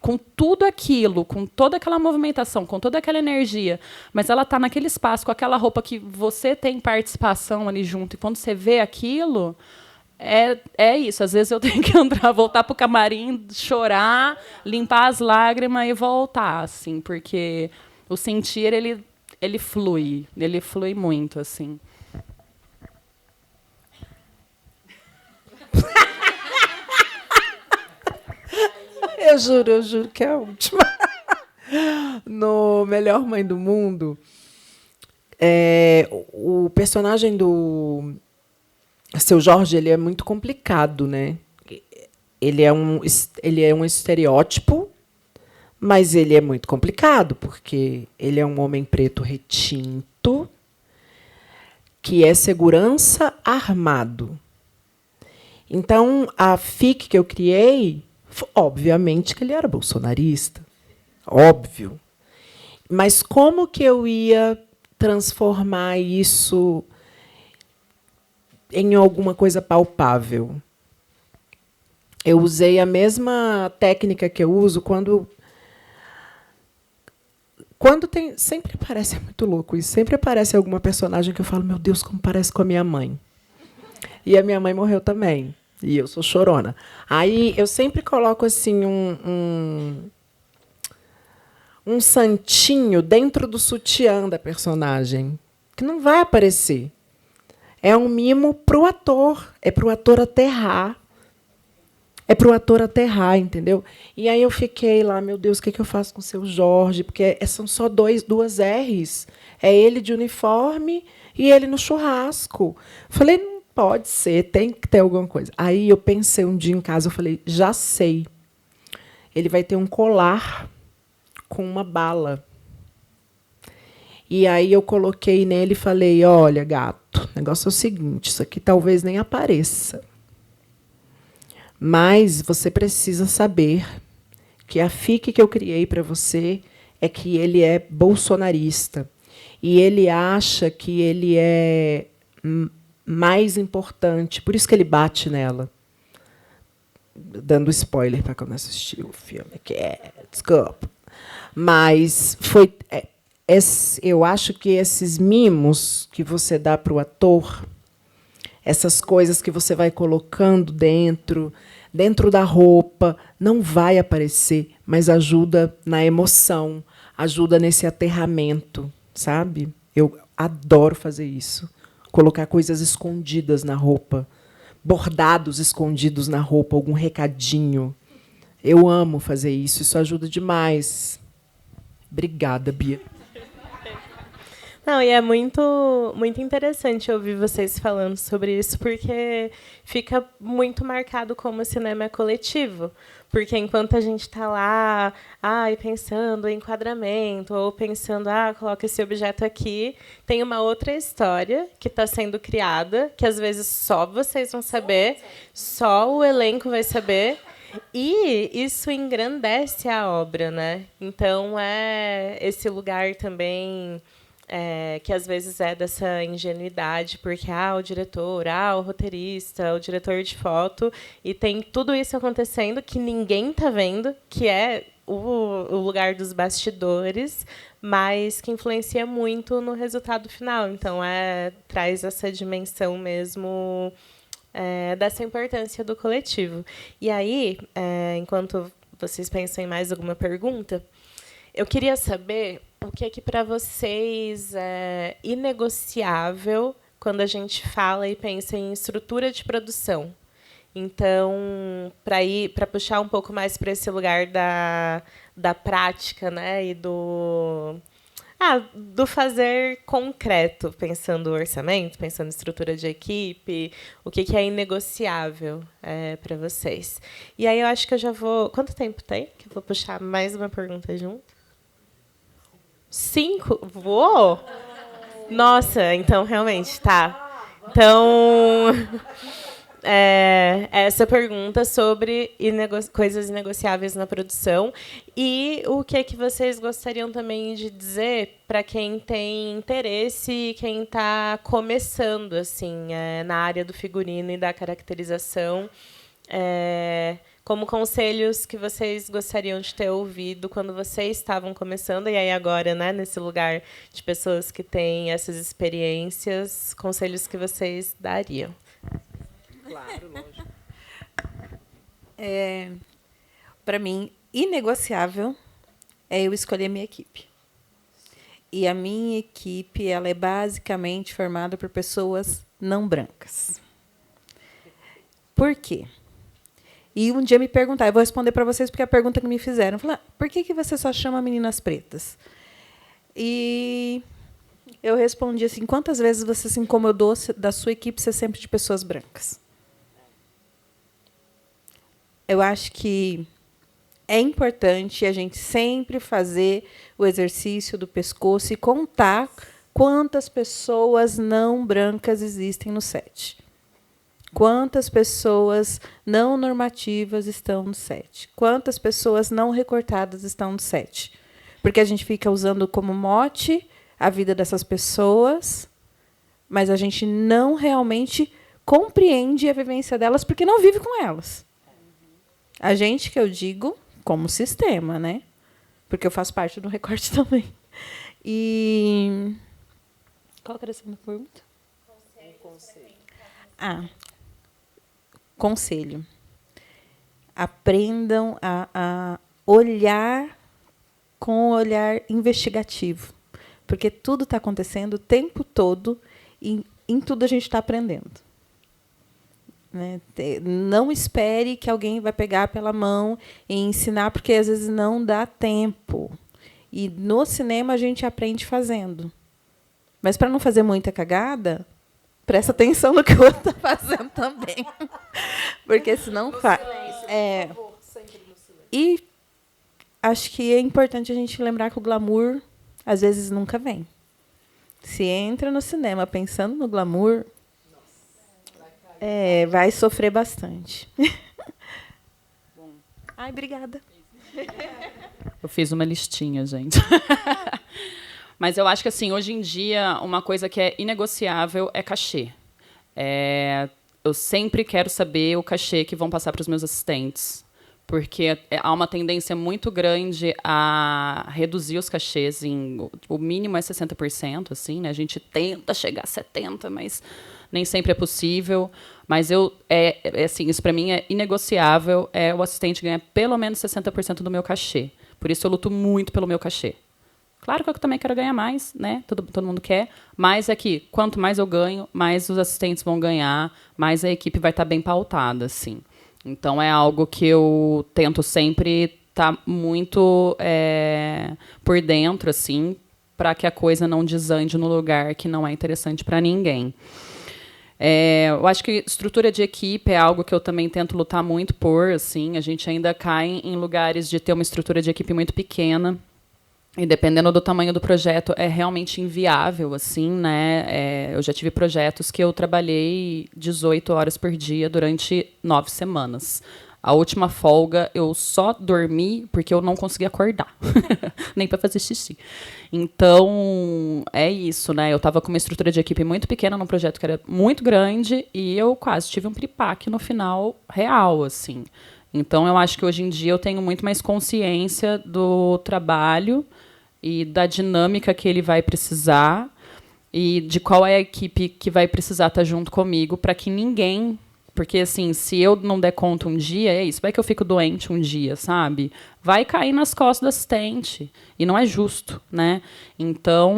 com tudo aquilo, com toda aquela movimentação, com toda aquela energia, mas ela está naquele espaço com aquela roupa que você tem participação ali junto, e quando você vê aquilo, é isso. Às vezes eu tenho que entrar, voltar para o camarim, chorar, limpar as lágrimas e voltar, assim, porque o sentir, ele flui muito, assim. Eu juro que é a última. No Melhor Mãe do Mundo, o personagem do Seu Jorge, ele é muito complicado, né? Ele é um estereótipo, mas ele é muito complicado, porque ele é um homem preto retinto, que é segurança armado. Então, a FIC que eu criei, obviamente que ele era bolsonarista, óbvio. Mas como que eu ia transformar isso em alguma coisa palpável? Eu usei a mesma técnica que eu uso quando tem, sempre aparece, é muito louco isso, sempre aparece alguma personagem que eu falo, meu Deus, como parece com a minha mãe. E a minha mãe morreu também. E eu sou chorona. Aí eu sempre coloco assim um santinho dentro do sutiã da personagem, que não vai aparecer. É um mimo para o ator. É para o ator aterrar. Entendeu? E aí eu fiquei lá, meu Deus, o que eu faço com o Seu Jorge? Porque são só duas R's. É ele de uniforme e ele no churrasco. Falei, não pode ser, tem que ter alguma coisa. Aí eu pensei um dia em casa, eu falei, já sei. Ele vai ter um colar com uma bala. E aí eu coloquei nele e falei, olha, gato, o negócio é o seguinte, isso aqui talvez nem apareça. Mas você precisa saber que a FIC que eu criei para você é que ele é bolsonarista. E ele acha que ele é mais importante, por isso que ele bate nela. Dando spoiler para quem não assistiu o filme, que desculpa. Mas eu acho que esses mimos que você dá para o ator, essas coisas que você vai colocando dentro da roupa, não vai aparecer, mas ajuda na emoção, ajuda nesse aterramento, sabe? Eu adoro fazer isso. Colocar coisas escondidas na roupa, bordados escondidos na roupa, algum recadinho. Eu amo fazer isso, isso ajuda demais. Obrigada, Bia. Não, e é muito, muito interessante ouvir vocês falando sobre isso, porque fica muito marcado como cinema é coletivo. Porque enquanto a gente está lá pensando em enquadramento, ou pensando, coloca esse objeto aqui, tem uma outra história que está sendo criada, que às vezes só vocês vão saber, só o elenco vai saber. E isso engrandece a obra, né? Então, é esse lugar também que às vezes é dessa ingenuidade, porque o diretor, o roteirista, o diretor de foto, e tem tudo isso acontecendo que ninguém está vendo, que é o lugar dos bastidores, mas que influencia muito no resultado final. Então, traz essa dimensão mesmo dessa importância do coletivo. E aí, enquanto vocês pensam em mais alguma pergunta, eu queria saber o que para vocês é inegociável quando a gente fala e pensa em estrutura de produção. Então, para puxar um pouco mais para esse lugar da prática, né, e do fazer concreto, pensando no orçamento, pensando em estrutura de equipe, o que é inegociável para vocês. E aí eu acho que eu já vou... Quanto tempo tem? Que eu vou puxar mais uma pergunta junto. 5? Uou! Nossa, então realmente, tá. Então... essa pergunta sobre coisas inegociáveis na produção e o que vocês gostariam também de dizer para quem tem interesse e quem está começando assim na área do figurino e da caracterização, como conselhos que vocês gostariam de ter ouvido quando vocês estavam começando e aí agora, né, nesse lugar de pessoas que têm essas experiências, conselhos que vocês dariam? Claro, lógico. Para mim, inegociável é eu escolher minha equipe. E a minha equipe ela é basicamente formada por pessoas não brancas. Por quê? E um dia me perguntaram, eu vou responder para vocês porque é a pergunta que me fizeram. Falaram, por que você só chama meninas pretas? E eu respondi assim, quantas vezes você se incomodou da sua equipe ser sempre de pessoas brancas? Eu acho que é importante a gente sempre fazer o exercício do pescoço e contar quantas pessoas não brancas existem no set. Quantas pessoas não normativas estão no set. Quantas pessoas não recortadas estão no set. Porque a gente fica usando como mote a vida dessas pessoas, mas a gente não realmente compreende a vivência delas porque não vive com elas. A gente, que eu digo, como sistema, né? Porque eu faço parte do recorte também. E qual que era a segunda pergunta? Conselho. Aprendam a olhar com um olhar investigativo. Porque tudo está acontecendo o tempo todo e em tudo a gente está aprendendo. Né? Não espere que alguém vai pegar pela mão e ensinar, porque às vezes não dá tempo. E no cinema a gente aprende fazendo. Mas para não fazer muita cagada, presta atenção no que o outro está fazendo também. Porque senão faz. E acho que é importante a gente lembrar que o glamour às vezes nunca vem. Se entra no cinema pensando no glamour, vai sofrer bastante. Ai, obrigada. Eu fiz uma listinha, gente. Mas eu acho que, assim, hoje em dia, uma coisa que é inegociável é cachê. Eu sempre quero saber o cachê que vão passar para os meus assistentes, porque há uma tendência muito grande a reduzir os cachês. O mínimo é 60%, assim, né? A gente tenta chegar a 70%, mas nem sempre é possível. Mas assim, isso para mim é inegociável, o assistente ganhar pelo menos 60% do meu cachê. Por isso eu luto muito pelo meu cachê. Claro que eu também quero ganhar mais, né? Todo mundo quer, mas é que quanto mais eu ganho, mais os assistentes vão ganhar, mais a equipe vai estar bem pautada, assim. Então é algo que eu tento sempre estar muito por dentro, assim, para que a coisa não desande no lugar que não é interessante para ninguém. Eu acho que estrutura de equipe é algo que eu também tento lutar muito por. Assim, a gente ainda cai em lugares de ter uma estrutura de equipe muito pequena. E dependendo do tamanho do projeto, é realmente inviável, assim, né? Eu já tive projetos que eu trabalhei 18 horas por dia durante 9 semanas. A última folga, eu só dormi porque eu não conseguia acordar. Nem para fazer xixi. Então, é isso, né? Eu estava com uma estrutura de equipe muito pequena num projeto que era muito grande e eu quase tive um piripaque no final real, assim. Então, eu acho que hoje em dia eu tenho muito mais consciência do trabalho e da dinâmica que ele vai precisar e de qual é a equipe que vai precisar estar junto comigo para que ninguém... Porque, assim, se eu não der conta um dia, é isso. Vai que eu fico doente um dia, sabe? Vai cair nas costas do assistente. E não é justo, né? Então,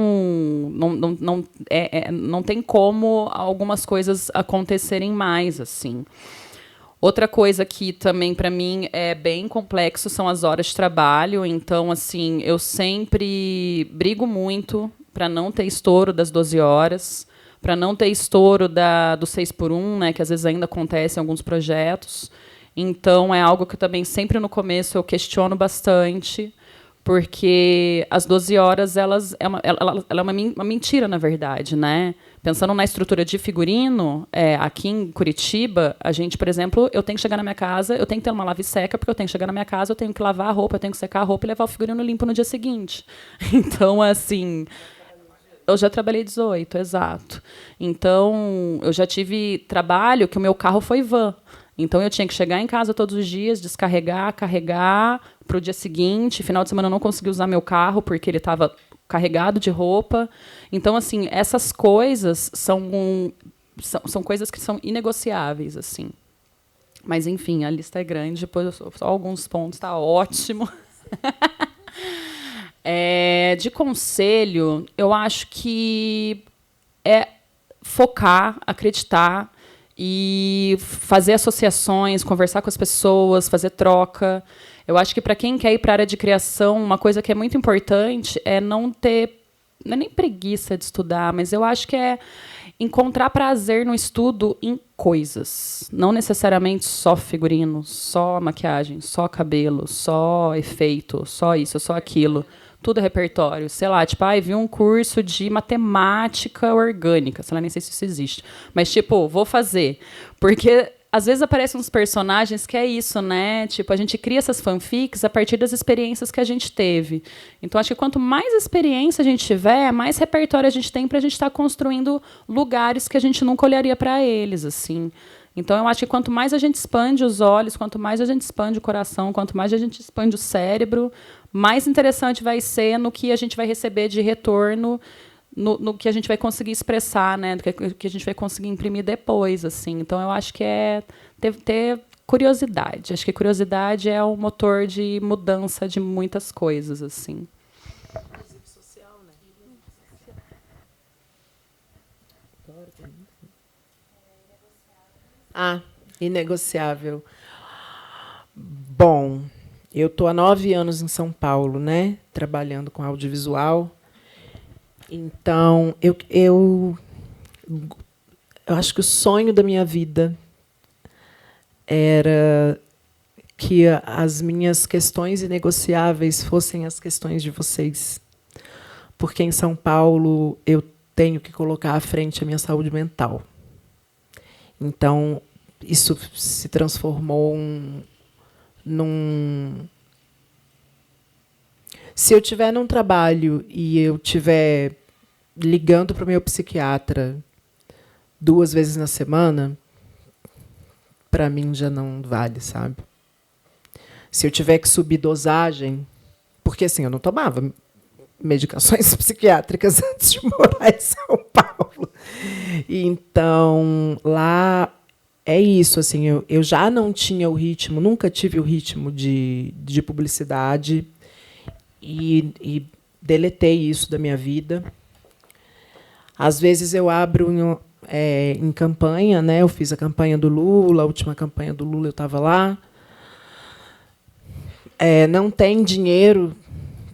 não tem como algumas coisas acontecerem mais, assim. Outra coisa que também, para mim, é bem complexo são as horas de trabalho. Então, assim, eu sempre brigo muito para não ter estouro das 12 horas, para não ter estouro do 6x1, né, que às vezes ainda acontece em alguns projetos. Então, é algo que eu também sempre no começo eu questiono bastante, porque as 12 horas ela é uma mentira, na verdade, né? Pensando na estrutura de figurino, aqui em Curitiba, a gente, por exemplo, eu tenho que chegar na minha casa, eu tenho que ter uma lave seca, porque eu tenho que chegar na minha casa, eu tenho que lavar a roupa, eu tenho que secar a roupa e levar o figurino limpo no dia seguinte. Então, assim, eu já trabalhei 18, exato. Então, eu já tive trabalho que o meu carro foi van. Então, eu tinha que chegar em casa todos os dias, descarregar, carregar para o dia seguinte. Final de semana eu não consegui usar meu carro porque ele estava carregado de roupa. Então, assim, essas coisas são coisas que são inegociáveis, assim. Mas, enfim, a lista é grande. Depois, só alguns pontos, está ótimo. De conselho, eu acho que é focar, acreditar e fazer associações, conversar com as pessoas, fazer troca. Eu acho que, para quem quer ir para a área de criação, uma coisa que é muito importante é não é nem preguiça de estudar, mas eu acho que é encontrar prazer no estudo em coisas. Não necessariamente só figurino, só maquiagem, só cabelo, só efeito, só isso, só aquilo. Tudo é repertório. Sei lá, tipo, vi um curso de matemática orgânica. Sei lá, nem sei se isso existe. Mas, tipo, vou fazer. Porque às vezes aparecem uns personagens que é isso, né? Tipo, a gente cria essas fanfics a partir das experiências que a gente teve. Então, acho que quanto mais experiência a gente tiver, mais repertório a gente tem para a gente estar construindo lugares que a gente nunca olharia para eles, assim. Então, eu acho que quanto mais a gente expande os olhos, quanto mais a gente expande o coração, quanto mais a gente expande o cérebro, mais interessante vai ser no que a gente vai receber de retorno, no que a gente vai conseguir expressar, né, do que a gente vai conseguir imprimir depois, assim. Então, eu acho que é ter curiosidade. Acho que curiosidade é o motor de mudança de muitas coisas, assim. Inclusive social, né? Inegociável. Bom, eu estou há 9 anos em São Paulo, né, trabalhando com audiovisual. Então, eu acho que o sonho da minha vida era que as minhas questões inegociáveis fossem as questões de vocês. Porque em São Paulo eu tenho que colocar à frente a minha saúde mental. Então, isso se transformou num... Se eu estiver num trabalho e eu estiver ligando para o meu psiquiatra 2 vezes na semana, para mim já não vale, sabe? Se eu tiver que subir dosagem, porque assim, eu não tomava medicações psiquiátricas antes de morar em São Paulo. Então, lá é isso, assim, eu já não tinha o ritmo, nunca tive o ritmo de publicidade e deletei isso da minha vida. Às vezes eu abro em campanha, né? Eu fiz a campanha do Lula, a última campanha do Lula eu estava lá. Não tem dinheiro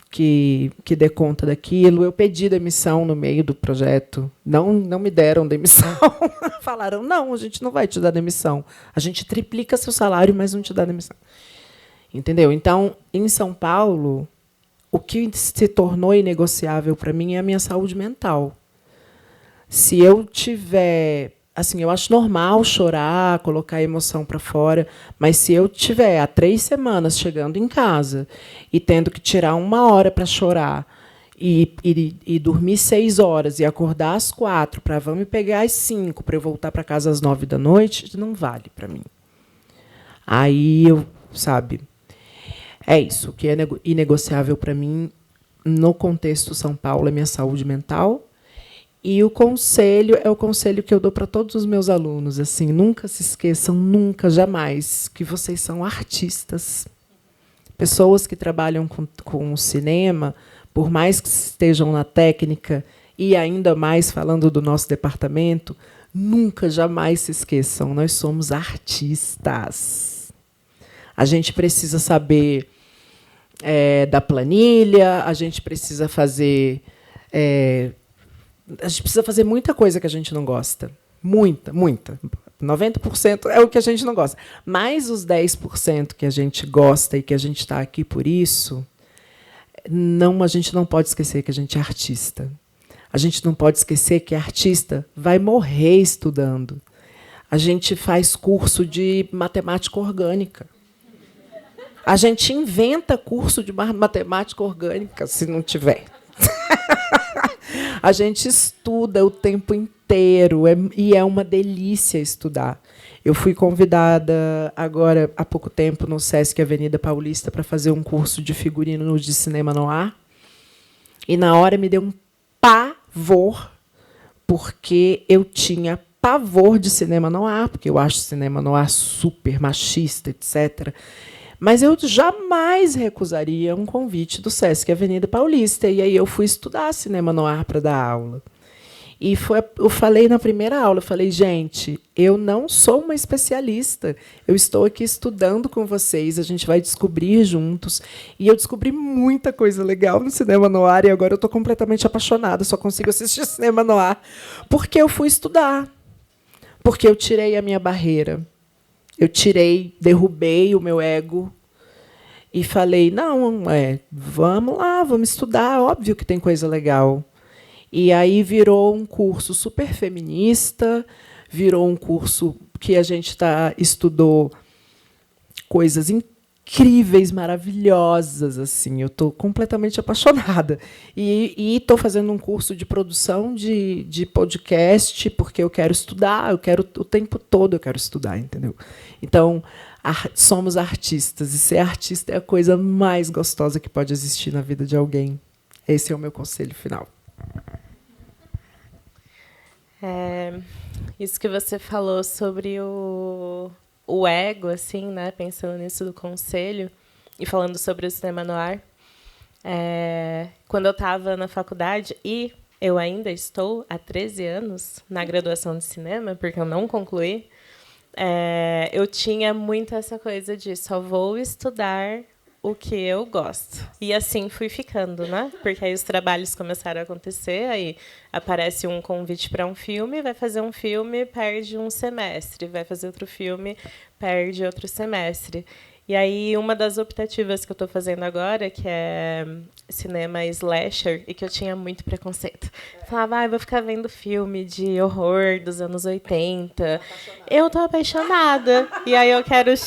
que dê conta daquilo. Eu pedi demissão no meio do projeto. Não me deram demissão. Falaram, não, a gente não vai te dar demissão. A gente triplica seu salário, mas não te dá demissão. Entendeu? Então, em São Paulo, o que se tornou inegociável para mim é a minha saúde mental. Se eu tiver... Assim, eu acho normal chorar, colocar a emoção para fora, mas se eu tiver há 3 semanas chegando em casa e tendo que tirar 1 hora para chorar e dormir 6 horas e acordar às 4 para vão me pegar às 5 para eu voltar para casa às 9 da noite, não vale para mim. Aí eu, sabe, é isso. O que é inegociável para mim no contexto São Paulo é minha saúde mental. E o conselho é o conselho que eu dou para todos os meus alunos. Assim, nunca se esqueçam, nunca, jamais, que vocês são artistas. Pessoas que trabalham com o cinema, por mais que estejam na técnica, e ainda mais falando do nosso departamento, Nunca, jamais se esqueçam, nós somos artistas. A gente precisa saber da planilha, a gente precisa fazer muita coisa que a gente não gosta. Muita. 90% é o que a gente não gosta. Mas os 10% que a gente gosta e que a gente está aqui por isso, a gente não pode esquecer que a gente é artista. A gente não pode esquecer que artista vai morrer estudando. A gente faz curso de matemática orgânica. A gente inventa curso de matemática orgânica, se não tiver. A gente estuda o tempo inteiro e é uma delícia estudar. Eu fui convidada agora, há pouco tempo, no Sesc Avenida Paulista, para fazer um curso de figurino de cinema noir. E, na hora, me deu um pavor, porque eu tinha pavor de cinema noir, porque eu acho cinema noir super machista, etc. Mas eu jamais recusaria um convite do Sesc Avenida Paulista. E aí eu fui estudar cinema noir para dar aula. E eu falei na primeira aula, eu falei, gente, eu não sou uma especialista, eu estou aqui estudando com vocês, a gente vai descobrir juntos. E eu descobri muita coisa legal no cinema noir, e agora eu estou completamente apaixonada, só consigo assistir cinema noir porque eu fui estudar, porque eu tirei a minha barreira, derrubei o meu ego e falei, não, vamos lá, vamos estudar, óbvio que tem coisa legal. E aí virou um curso super feminista, virou um curso que a gente estudou coisas incríveis, maravilhosas. Assim. Eu estou completamente apaixonada. E estou fazendo um curso de produção de podcast, porque eu quero estudar, o tempo todo eu quero estudar, entendeu? Então, somos artistas, e ser artista é a coisa mais gostosa que pode existir na vida de alguém. Esse é o meu conselho final. Isso que você falou sobre o ego, assim, né? Pensando nisso do conselho e falando sobre o cinema noir. Quando eu estava na faculdade, e eu ainda estou há 13 anos na graduação de cinema, porque eu não concluí, eu tinha muito essa coisa de só vou estudar o que eu gosto. E assim fui ficando, né? Porque aí os trabalhos começaram a acontecer, aí aparece um convite para um filme, vai fazer um filme, perde um semestre, vai fazer outro filme, perde outro semestre. E aí uma das optativas que eu estou fazendo agora, que é cinema slasher, e que eu tinha muito preconceito. Falava, vou ficar vendo filme de horror dos anos 80. Eu estou apaixonada. E aí eu quero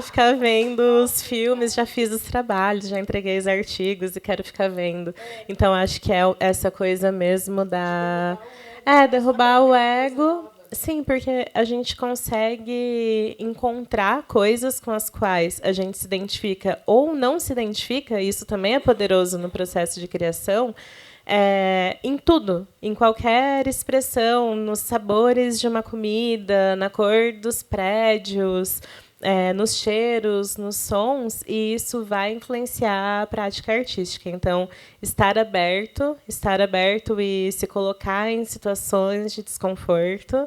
ficar vendo os filmes, já fiz os trabalhos, já entreguei os artigos e quero ficar vendo. Então, acho que é essa coisa mesmo derrubar o ego. Sim, porque a gente consegue encontrar coisas com as quais a gente se identifica ou não se identifica, isso também é poderoso no processo de criação, em tudo, em qualquer expressão, nos sabores de uma comida, na cor dos prédios, nos cheiros, nos sons, e isso vai influenciar a prática artística. Então, estar aberto e se colocar em situações de desconforto,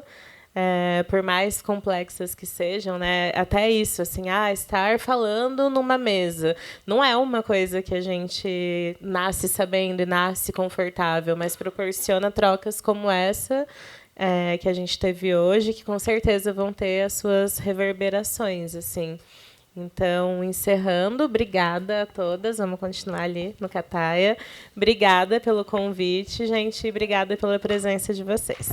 por mais complexas que sejam, né? Até isso, assim, estar falando numa mesa não é uma coisa que a gente nasce sabendo e nasce confortável, mas proporciona trocas como essa que a gente teve hoje, que com certeza vão ter as suas reverberações, assim. Então, encerrando, obrigada a todas, vamos continuar ali no Cataia. Obrigada pelo convite, gente, e obrigada pela presença de vocês.